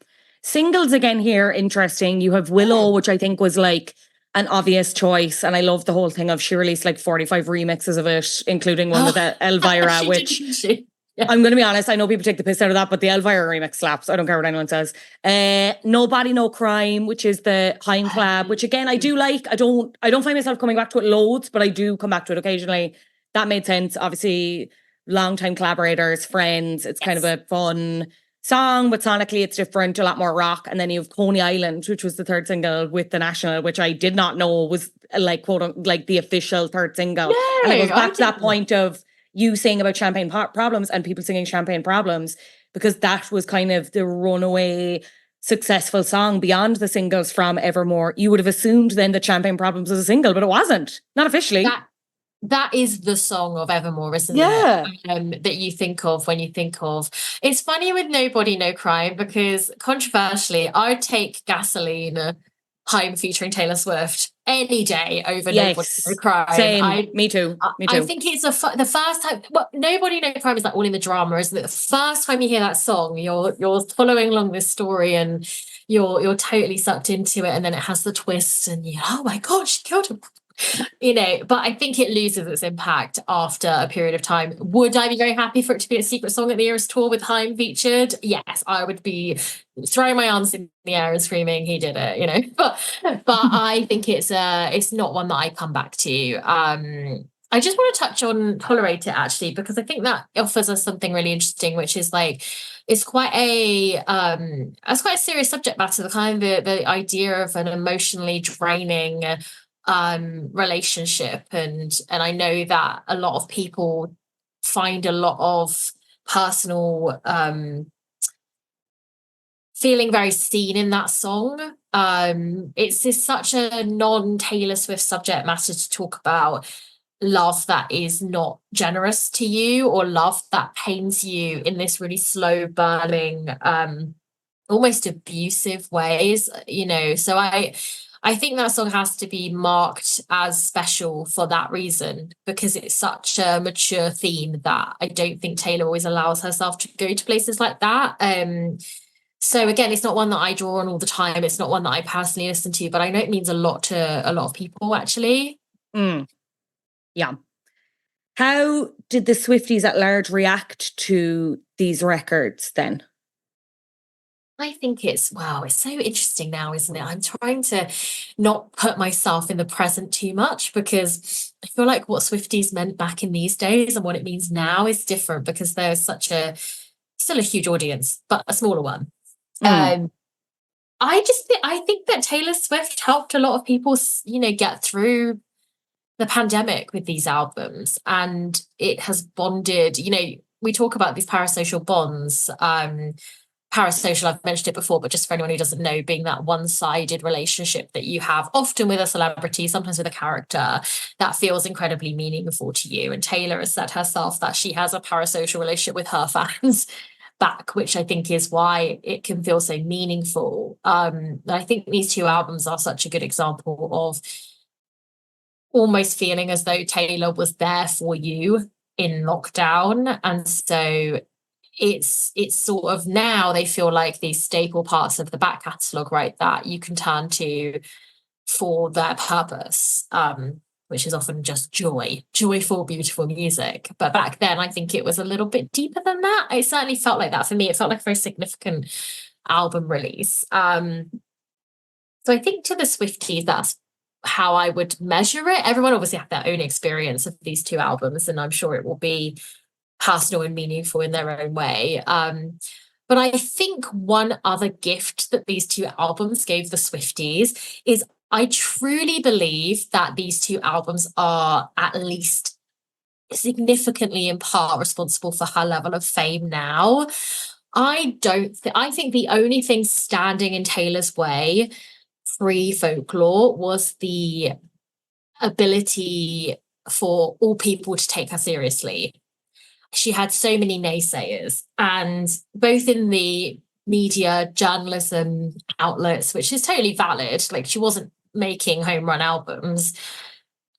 S3: Singles again here, interesting. You have Willow, which I think was like an obvious choice. And I love the whole thing of she released like 45 remixes of it, including one with Elvira, which I'm going to be honest, I know people take the piss out of that, but the Elvira remix slaps. I don't care what anyone says. Nobody No Crime, which is the Hein collab, which again, I do like. I don't find myself coming back to it loads, but I do come back to it occasionally. That made sense. Obviously, long-time collaborators, friends. It's kind of a fun song, but sonically it's different, a lot more rock. And then you have Coney Island, which was the third single with The National, which I did not know was like quote like the official third single.
S2: No,
S3: and it goes back to that point of you saying about champagne problems and people singing champagne problems, because that was kind of the runaway successful song beyond the singles from Evermore. You would have assumed then that Champagne Problems was a single, but it wasn't. Not officially.
S2: That is the song of Evermore, isn't it? That you think of when you think of. It's funny with Nobody No Crime because controversially, I would take Gasoline, Haim featuring Taylor Swift any day over Nobody No Crime.
S3: Same. Me too.
S2: I think it's the first time. Well, Nobody No Crime is like all in the drama, isn't it? The first time you hear that song, you're following along this story and you're totally sucked into it, and then it has the twist, and oh my god, she killed him. But I think it loses its impact after a period of time. Would I be very happy for it to be a secret song at the Eras tour with Haim featured? Yes, I would be throwing my arms in the air and screaming, he did it, But I think it's not one that I come back to. I just want to touch on Tolerate It actually, because I think that offers us something really interesting, which is like it's quite a serious subject matter, the kind of the idea of an emotionally draining relationship, and I know that a lot of people find a lot of personal feeling very seen in that song. It's such a non-Taylor Swift subject matter to talk about love that is not generous to you, or love that pains you in this really slow burning almost abusive ways, so I think that song has to be marked as special for that reason, because it's such a mature theme that I don't think Taylor always allows herself to go to places like that. So again, it's not one that I draw on all the time. It's not one that I personally listen to, but I know it means a lot to a lot of people, actually.
S3: Yeah. How did the Swifties at large react to these records then?
S2: I think it's so interesting now, isn't it? I'm trying to not put myself in the present too much, because I feel like what Swifties meant back in these days and what it means now is different, because there's still a huge audience, but a smaller one. I think that Taylor Swift helped a lot of people, get through the pandemic with these albums, and it has bonded, we talk about these parasocial bonds. Parasocial, I've mentioned it before, but just for anyone who doesn't know, being that one-sided relationship that you have often with a celebrity, sometimes with a character, that feels incredibly meaningful to you. And Taylor has said herself that she has a parasocial relationship with her fans back, which I think is why it can feel so meaningful. I think these two albums are such a good example of almost feeling as though Taylor was there for you in lockdown. And so it's sort of now they feel like these staple parts of the back catalogue, right, that you can turn to for their purpose, which is often just joyful, beautiful music. But back then, I think it was a little bit deeper than that. It certainly felt like that for me. It felt like a very significant album release. So I think to the Swifties, that's how I would measure it. Everyone obviously had their own experience of these two albums, and I'm sure it will be personal and meaningful in their own way. But I think one other gift that these two albums gave the Swifties is I truly believe that these two albums are at least significantly in part responsible for her level of fame now. I think the only thing standing in Taylor's way pre-folklore was the ability for all people to take her seriously. She had so many naysayers, and both in the media, journalism outlets, which is totally valid. Like, she wasn't making home run albums.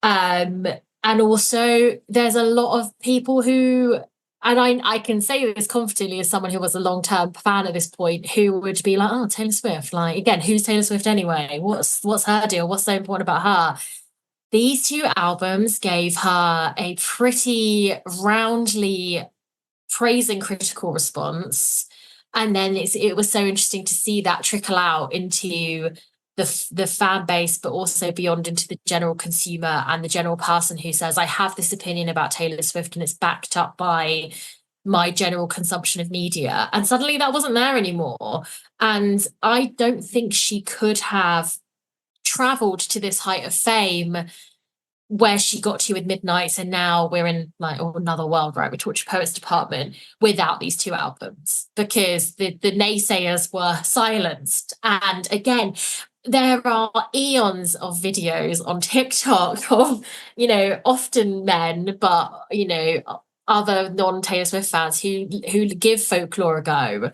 S2: And also there's a lot of people who, and I can say this confidently as someone who was a long-term fan at this point, who would be like, oh, Taylor Swift, like, again, who's Taylor Swift anyway? What's her deal? What's so important about her? These two albums gave her a pretty roundly praising critical response. And then it was so interesting to see that trickle out into the fan base, but also beyond into the general consumer and the general person who says, I have this opinion about Taylor Swift and it's backed up by my general consumption of media. And suddenly that wasn't there anymore. And I don't think she could have traveled to this height of fame where she got to with Midnights, and now we're in like another world, right? With Tortured Poets Department, without these two albums, because the naysayers were silenced. And again, there are eons of videos on TikTok of, often men, but other non-Taylor Swift fans who give folklore a go.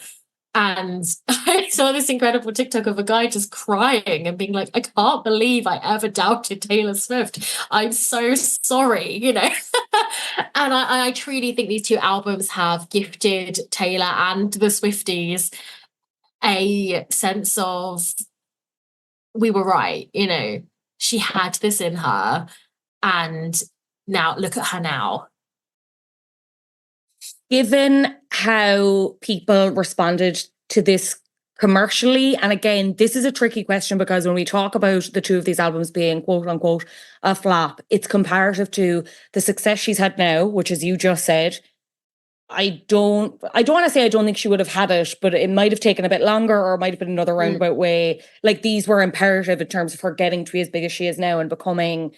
S2: And I saw this incredible TikTok of a guy just crying and being like, I can't believe I ever doubted Taylor Swift. I'm so sorry, And I truly think these two albums have gifted Taylor and the Swifties a sense of, we were right, she had this in her. And now look at her now.
S3: Given how people responded to this commercially, and again, this is a tricky question because when we talk about the two of these albums being quote unquote a flop, it's comparative to the success she's had now, which, as you just said, I don't want to say I don't think she would have had it, but it might have taken a bit longer, or it might have been another roundabout way. Like, these were imperative in terms of her getting to be as big as she is now and becoming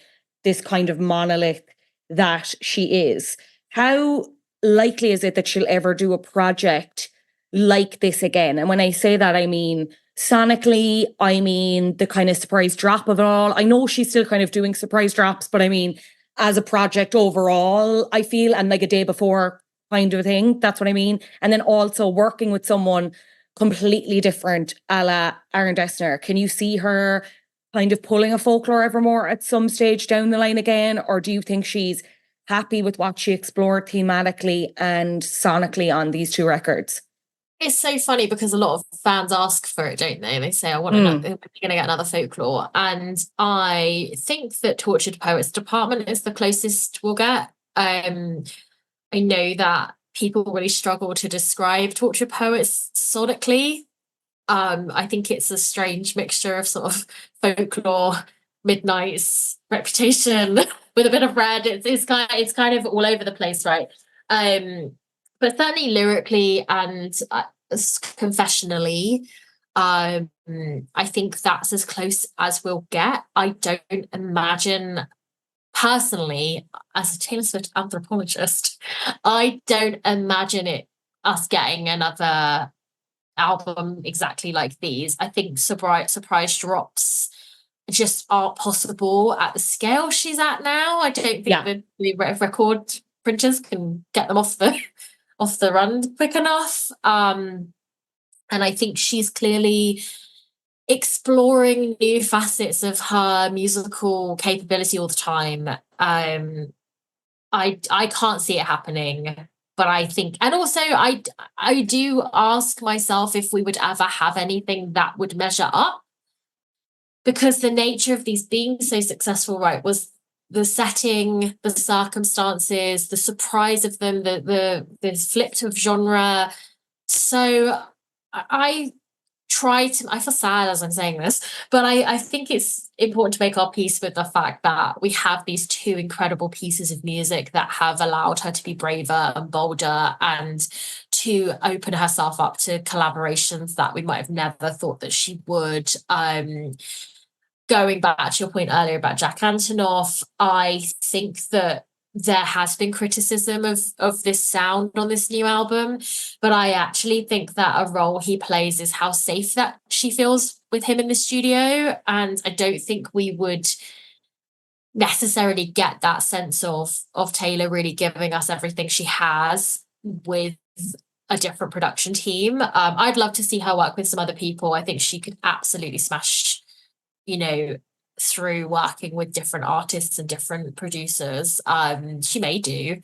S3: this kind of monolith that she is. How likely is it that she'll ever do a project like this again? And when I say that, I mean sonically, I mean the kind of surprise drop of it all. I know she's still kind of doing surprise drops, but I mean as a project overall, I feel, and like a day before kind of a thing, that's what I mean. And then also working with someone completely different, a la Aaron Dessner. Can you see her kind of pulling a folklore evermore at some stage down the line again? Or do you think she's happy with what she explored thematically and sonically on these two records?
S2: It's so funny because a lot of fans ask for it, don't they? They say, I want to know, we're going to get another folklore. And I think that Tortured Poets Department is the closest we'll get. I know that people really struggle to describe Tortured Poets sonically. I think it's a strange mixture of sort of folklore, Midnights, Reputation with a bit of red. It's kind of all over the place, right? But certainly lyrically and confessionally, I think that's as close as we'll get. I don't imagine, personally, as a Taylor Swift anthropologist, I don't imagine us getting another album exactly like these. I think surprise drops just aren't possible at the scale she's at now. I don't think the record printers can get them off the run quick enough. And I think she's clearly exploring new facets of her musical capability all the time. I can't see it happening, but I think, and also I do ask myself if we would ever have anything that would measure up, because the nature of these being so successful, right, was the setting, the circumstances, the surprise of them, the flip of genre. So I feel sad as I'm saying this, but I think it's important to make our peace with the fact that we have these two incredible pieces of music that have allowed her to be braver and bolder and to open herself up to collaborations that we might have never thought that she would. Going back to your point earlier about Jack Antonoff, I think that there has been criticism of this sound on this new album, but I actually think that a role he plays is how safe that she feels with him in the studio, and I don't think we would necessarily get that sense of Taylor really giving us everything she has with a different production team. I'd love to see her work with some other people. I think she could absolutely smash, through working with different artists and different producers. She may do,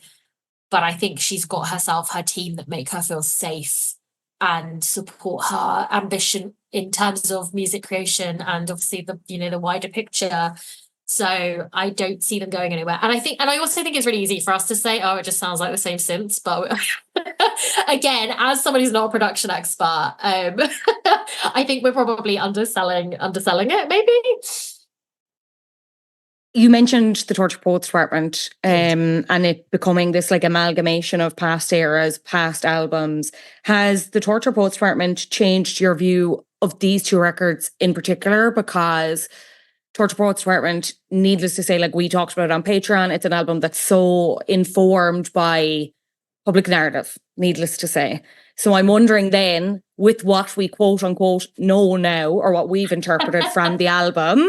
S2: but I think she's got herself her team that make her feel safe and support her ambition in terms of music creation and obviously the wider picture. So I don't see them going anywhere. And I also think it's really easy for us to say, oh, it just sounds like the same synths. But again, as somebody who's not a production expert, I think we're probably underselling it, maybe.
S3: You mentioned the Torture Poets Department and it becoming this like amalgamation of past eras, past albums. Has the Torture Poets Department changed your view of these two records in particular? Because Torture Poets Department, needless to say, like we talked about on Patreon, it's an album that's so informed by public narrative, needless to say. So I'm wondering then, with what we quote unquote know now, or what we've interpreted from the album,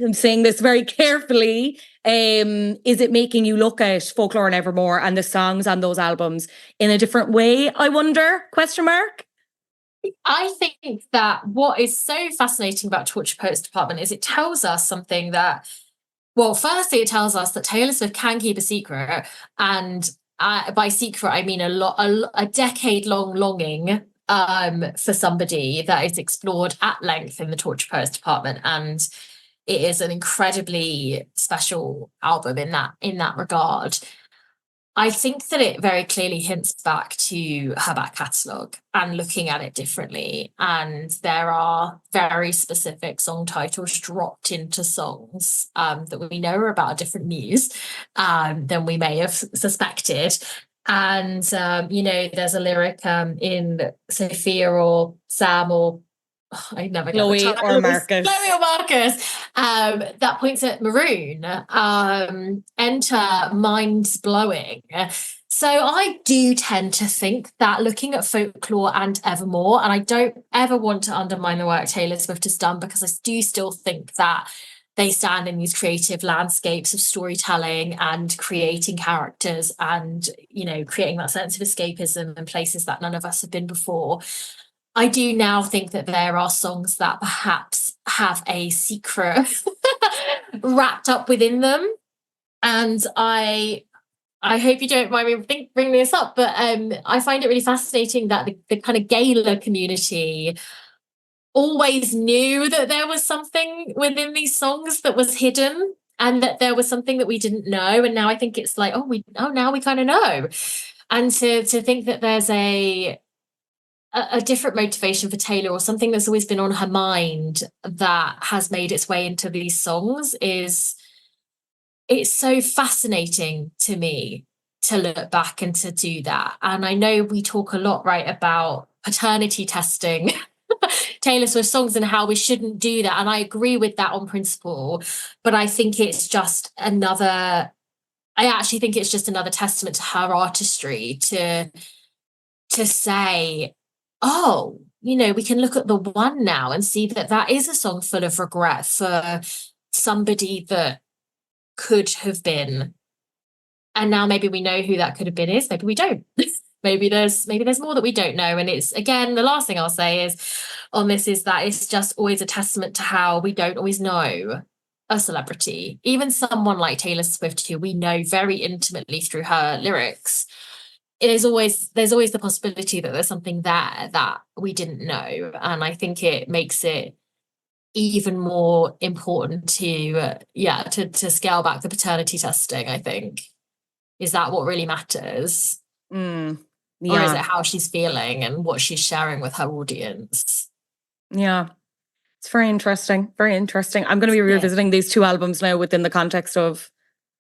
S3: I'm saying this very carefully, is it making you look at Folklore and Evermore and the songs on those albums in a different way, I wonder? Question mark?
S2: I think that what is so fascinating about Torture Poets Department is it tells us something that, well, firstly, it tells us that Taylor Swift can keep a secret, and by secret I mean a decade-long longing for somebody that is explored at length in the Torture Poets Department, and it is an incredibly special album in that regard. I think that it very clearly hints back to her back catalogue and looking at it differently. And there are very specific song titles dropped into songs that we know are about a different muse than we may have suspected. And, there's a lyric in Sophia or Sam or I never get
S3: Chloe or Marcus.
S2: Chloe or Marcus. That points at Maroon. Enter Minds Blowing. So I do tend to think that looking at Folklore and Evermore, and I don't ever want to undermine the work Taylor Swift has done because I do still think that they stand in these creative landscapes of storytelling and creating characters and, creating that sense of escapism in places that none of us have been before. I do now think that there are songs that perhaps have a secret wrapped up within them. And I hope you don't mind me bringing this up, but I find it really fascinating that the kind of Gaylor community always knew that there was something within these songs that was hidden and that there was something that we didn't know. And now I think it's like, now we kind of know. And to think that there's a different motivation for Taylor or something that's always been on her mind that has made its way into these songs it's so fascinating to me to look back and to do that. And I know we talk a lot, right, about paternity testing Taylor Swift songs and how we shouldn't do that. And I agree with that on principle, but I think it's just I actually think it's just another testament to her artistry to say, oh, we can look at the one now and see that is a song full of regret for somebody that could have been. And now maybe we know who that could have been is, maybe we don't. maybe there's more that we don't know. And it's, again, the last thing I'll say is on this is that it's just always a testament to how we don't always know a celebrity, even someone like Taylor Swift, who we know very intimately through her lyrics. There's always the possibility that there's something there that we didn't know. And I think it makes it even more important to scale back the paternity testing, I think. Is that what really matters?
S3: Yeah.
S2: Or is it how she's feeling and what she's sharing with her audience?
S3: Yeah. It's very interesting. Very interesting. I'm going to be revisiting these two albums now within the context of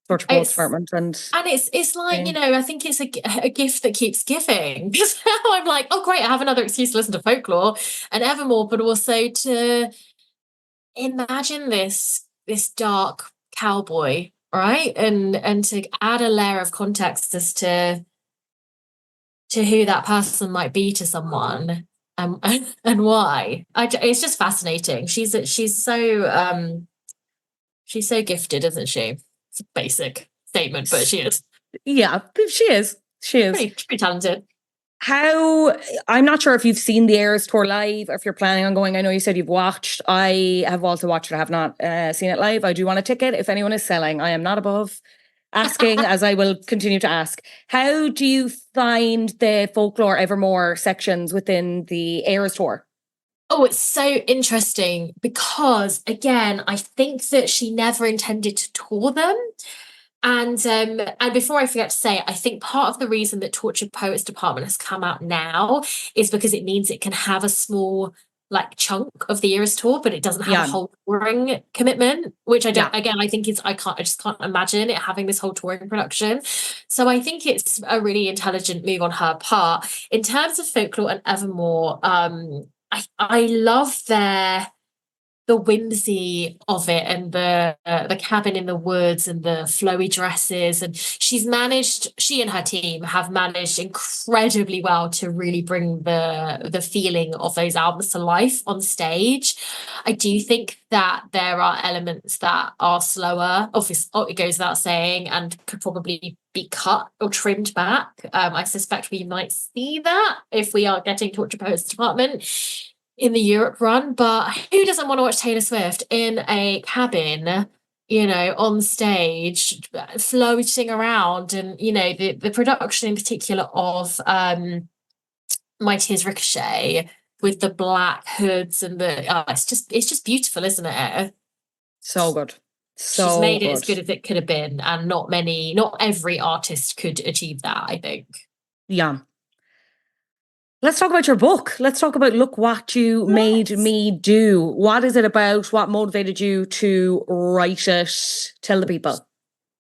S3: Torture Poets Department. And
S2: it's like, I think it's a gift that keeps giving. Because now I'm like, oh, great, I have another excuse to listen to Folklore and Evermore, but also to imagine this dark cowboy right? And to add a layer of context as to who that person might be to someone, and why. It's just fascinating. She's so gifted, isn't she? It's a basic statement, but she is.
S3: Yeah, she is.
S2: Pretty talented.
S3: I'm not sure if you've seen the Eras tour live or if you're planning on going. I know you said you've watched. I have also watched it. I have not seen it live. I do want a ticket. If anyone is selling, I am not above asking, as I will continue to ask. How do you find the folklore evermore sections within the Eras tour?
S2: Oh, it's so interesting because, again, I think that she never intended to tour them. And before I forget to say, I think part of the reason that Tortured Poets Department has come out now is because it means it can have a small like chunk of the Eras tour, but it doesn't have a whole touring commitment, which I don't. Again, I think I just can't imagine it having this whole touring production. So I think it's a really intelligent move on her part. In terms of folklore and evermore, I love the whimsy of it, and the cabin in the woods and the flowy dresses, and she and her team have managed incredibly well to really bring the feeling of those albums to life on stage. I do think that there are elements that are slower, obviously it goes without saying, and could probably be cut or trimmed back. I suspect we might see that if we are getting Torture Poets Department in the Europe run, but who doesn't want to watch Taylor Swift in a cabin, on stage, floating around? And, the production in particular of My Tears Ricochet with the black hoods and it's just beautiful, isn't it?
S3: So good.
S2: She's made it as good as it could have been, and not every artist could achieve that, I think.
S3: Yeah. Let's talk about your book. Let's talk about Look What You Made Me Do. What is it about? What motivated you to write it? Tell the people.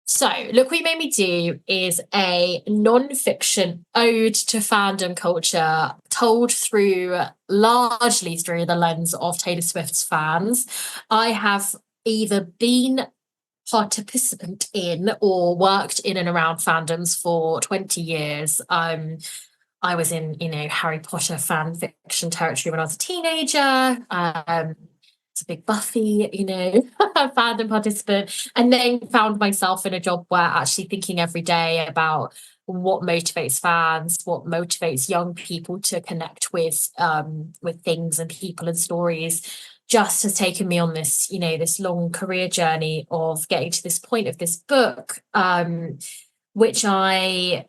S2: So, Look What You Made Me Do is a non-fiction ode to fandom culture told largely through the lens of Taylor Swift's fans. I have either been participant in or worked in and around fandoms for 20 years. I was in, Harry Potter fan fiction territory when I was a teenager. It's a big Buffy, fandom participant, and then found myself in a job where actually thinking every day about what motivates fans, what motivates young people to connect with things and people and stories, just has taken me on this, this long career journey of getting to this point of this book, which I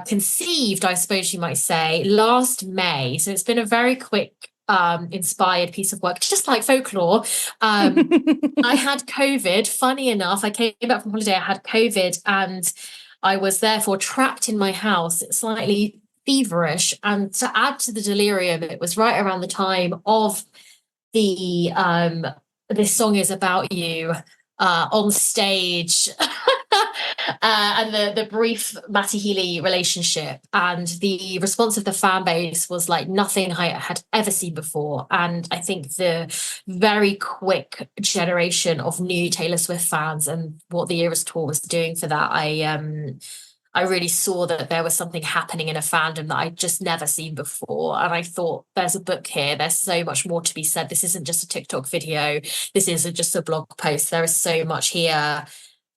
S2: conceived, I suppose you might say, last May. So it's been a very quick inspired piece of work, just like folklore. I had COVID. Funny enough, I came back from holiday, I had COVID, and I was therefore trapped in my house, slightly feverish. And to add to the delirium, it was right around the time of the This Song Is About You on stage. And the brief Matty Healy relationship, and the response of the fan base was like nothing I had ever seen before. And I think the very quick generation of new Taylor Swift fans and what the Eras tour was doing for that, I really saw that there was something happening in a fandom that I'd just never seen before. And I thought, there's a book here. There's so much more to be said. This isn't just a TikTok video. This isn't just a blog post. There is so much here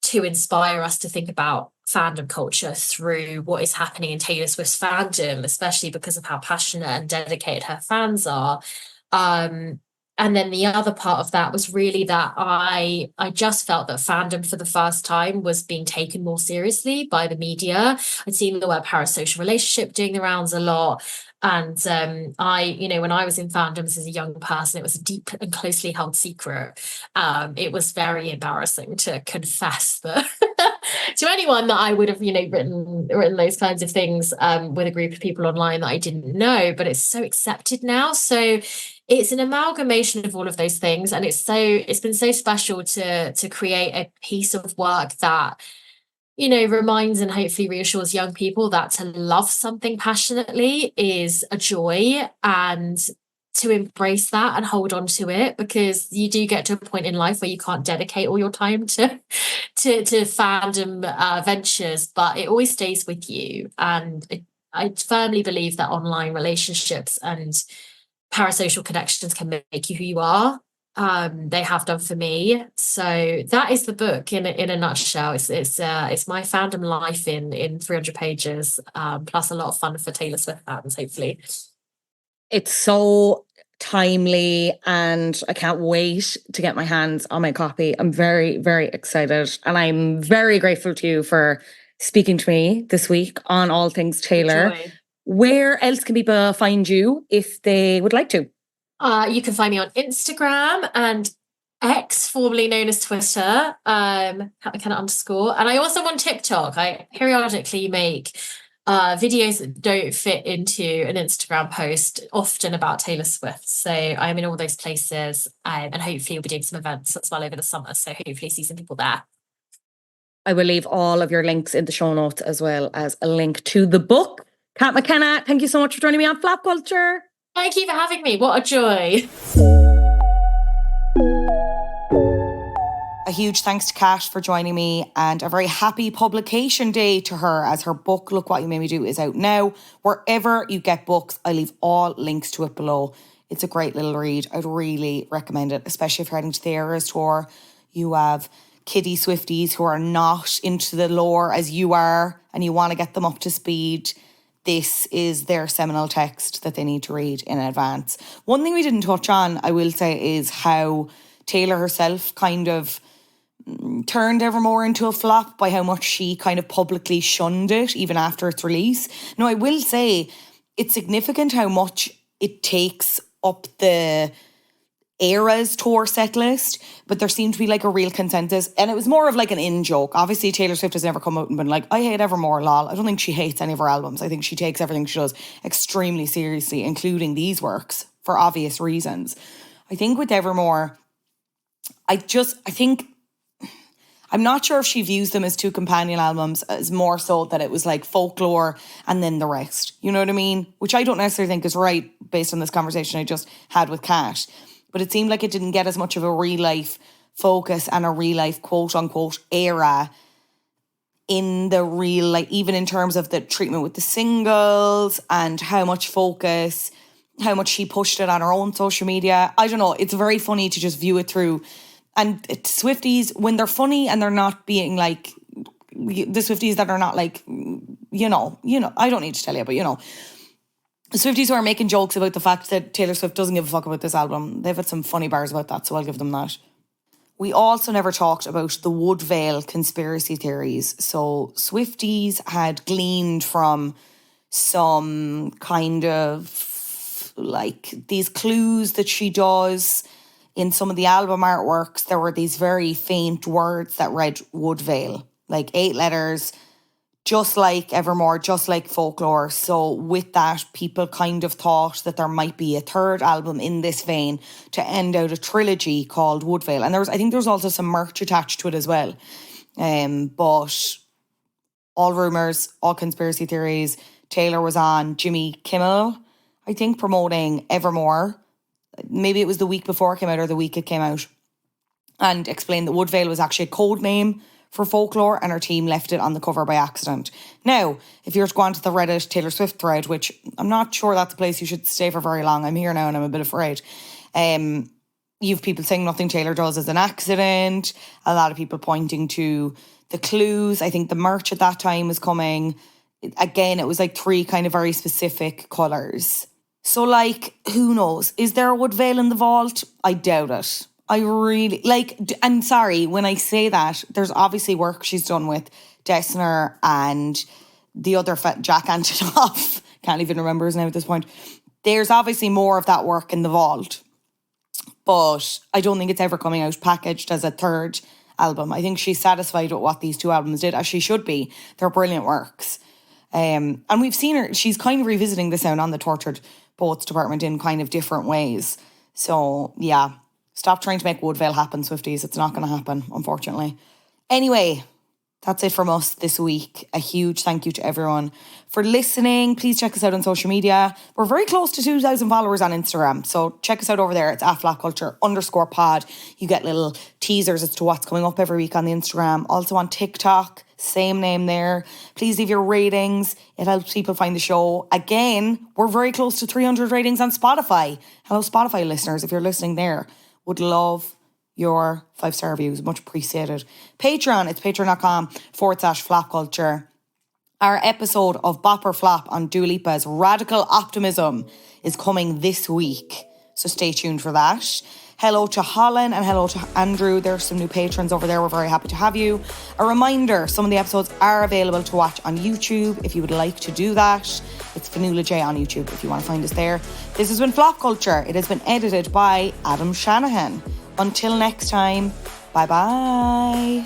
S2: to inspire us to think about fandom culture through what is happening in Taylor Swift's fandom, especially because of how passionate and dedicated her fans are. And then the other part of that was really that I just felt that fandom for the first time was being taken more seriously by the media. I'd seen the word parasocial relationship doing the rounds a lot. And when I was in fandoms as a young person, it was a deep and closely held secret. It was very embarrassing to confess that to anyone that I would have, written those kinds of things with a group of people online that I didn't know. But it's so accepted now. So it's an amalgamation of all of those things, and it's been so special to create a piece of work that reminds and hopefully reassures young people that to love something passionately is a joy, and to embrace that and hold on to it, because you do get to a point in life where you can't dedicate all your time to fandom ventures, but it always stays with you. And I firmly believe that online relationships and parasocial connections can make you who you are. They have done for me. So that is the book in a nutshell. It's my fandom life in 300 pages, plus a lot of fun for Taylor Swift fans, hopefully.
S3: It's so timely and I can't wait to get my hands on my copy. I'm very, very excited, and I'm very grateful to you for speaking to me this week on all things Taylor.
S2: Enjoy.
S3: Where else can people find you if they would like to?
S2: You can find me on Instagram and X, formerly known as Twitter, Kat McKenna _. And I also on TikTok. I periodically make videos that don't fit into an Instagram post, often about Taylor Swift. So I'm in all those places, and hopefully we'll be doing some events as well over the summer. So hopefully see some people there.
S3: I will leave all of your links in the show notes, as well as a link to the book. Kat McKenna, thank you so much for joining me on Flap Culture.
S2: Thank you for having me. What a joy.
S1: A huge thanks to Kat for joining me, and a very happy publication day to her, as her book, Look What You Made Me Do, is out now. Wherever you get books, I leave all links to it below. It's a great little read. I'd really recommend it, especially if you're heading to the Eras tour. You have kiddie Swifties who are not into the lore as you are, and you want to get them up to speed. This is their seminal text that they need to read in advance. One thing we didn't touch on, I will say, is how Taylor herself kind of turned Evermore into a flop by how much she kind of publicly shunned it even after its release. Now, I will say it's significant how much it takes up the Eras tour set list, but there seemed to be like a real consensus, and it was more of like an in-joke. Obviously, Taylor Swift has never come out and been like, I hate Evermore, lol. I don't think she hates any of her albums. I think she takes everything she does extremely seriously, including these works, for obvious reasons. I think with Evermore, I'm not sure if she views them as two companion albums, as more so that it was like folklore and then the rest. You know what I mean? Which I don't necessarily think is right based on this conversation I just had with Kat. But it seemed like it didn't get as much of a real life focus and a real life quote unquote era in the real, like, even in terms of the treatment with the singles and how much focus, how much she pushed it on her own social media. I don't know. It's very funny to just view it through. And Swifties, when they're funny and they're not being like the Swifties that are not like, you know, I don't need to tell you, but you know, the Swifties who are making jokes about the fact that Taylor Swift doesn't give a fuck about this album, they've had some funny bars about that, so I'll give them that. We also never talked about the Woodvale conspiracy theories. So Swifties had gleaned from some kind of like these clues that she does in some of the album artworks. There were these very faint words that read Woodvale, like 8 letters, just like Evermore, just like Folklore. So with that, people kind of thought that there might be a third album in this vein to end out a trilogy called Woodvale. And I think there was also some merch attached to it as well. But all rumours, all conspiracy theories. Taylor was on Jimmy Kimmel, I think, promoting Evermore. Maybe it was the week before it came out or the week it came out, and explained that Woodvale was actually a code name for Folklore, and her team left it on the cover by accident. Now, if you were to go onto the Reddit Taylor Swift thread, which I'm not sure that's a place you should stay for very long, I'm here now and I'm a bit afraid. You've people saying nothing Taylor does is an accident. A lot of people pointing to the clues. I think the merch at that time was coming. Again, it was like 3 kind of very specific colours. So, like, who knows? Is there a Woodvale in the vault? I doubt it. I really, like, and sorry, when I say that, there's obviously work she's done with Dessner and the other Jack Antonoff. Can't even remember his name at this point. There's obviously more of that work in the vault. But I don't think it's ever coming out packaged as a third album. I think she's satisfied with what these 2 albums did, as she should be. They're brilliant works. And we've seen her, she's kind of revisiting the sound on the Tortured Poets department in kind of different ways. So, yeah, stop trying to make Woodvale happen, Swifties. It's not going to happen, unfortunately. Anyway, that's it from us this week. A huge thank you to everyone for listening. Please check us out on social media. We're very close to 2,000 followers on Instagram, so check us out over there. It's @flapculture_pod. You get little teasers as to what's coming up every week on the Instagram. Also on TikTok, same name there. Please leave your ratings. It helps people find the show. Again, we're very close to 300 ratings on Spotify. Hello, Spotify listeners, if you're listening there. Would love your 5-star reviews. Much appreciated. Patreon, it's patreon.com/flapculture. Our episode of Bopper Flap on Dua Lipa's Radical Optimism is coming this week, so stay tuned for that. Hello to Holland and hello to Andrew. There's some new patrons over there. We're very happy to have you. A reminder, some of the episodes are available to watch on YouTube if you would like to do that. It's Fionnuala J on YouTube if you want to find us there. This has been Flop Culture. It has been edited by Adam Shanahan. Until next time, bye-bye.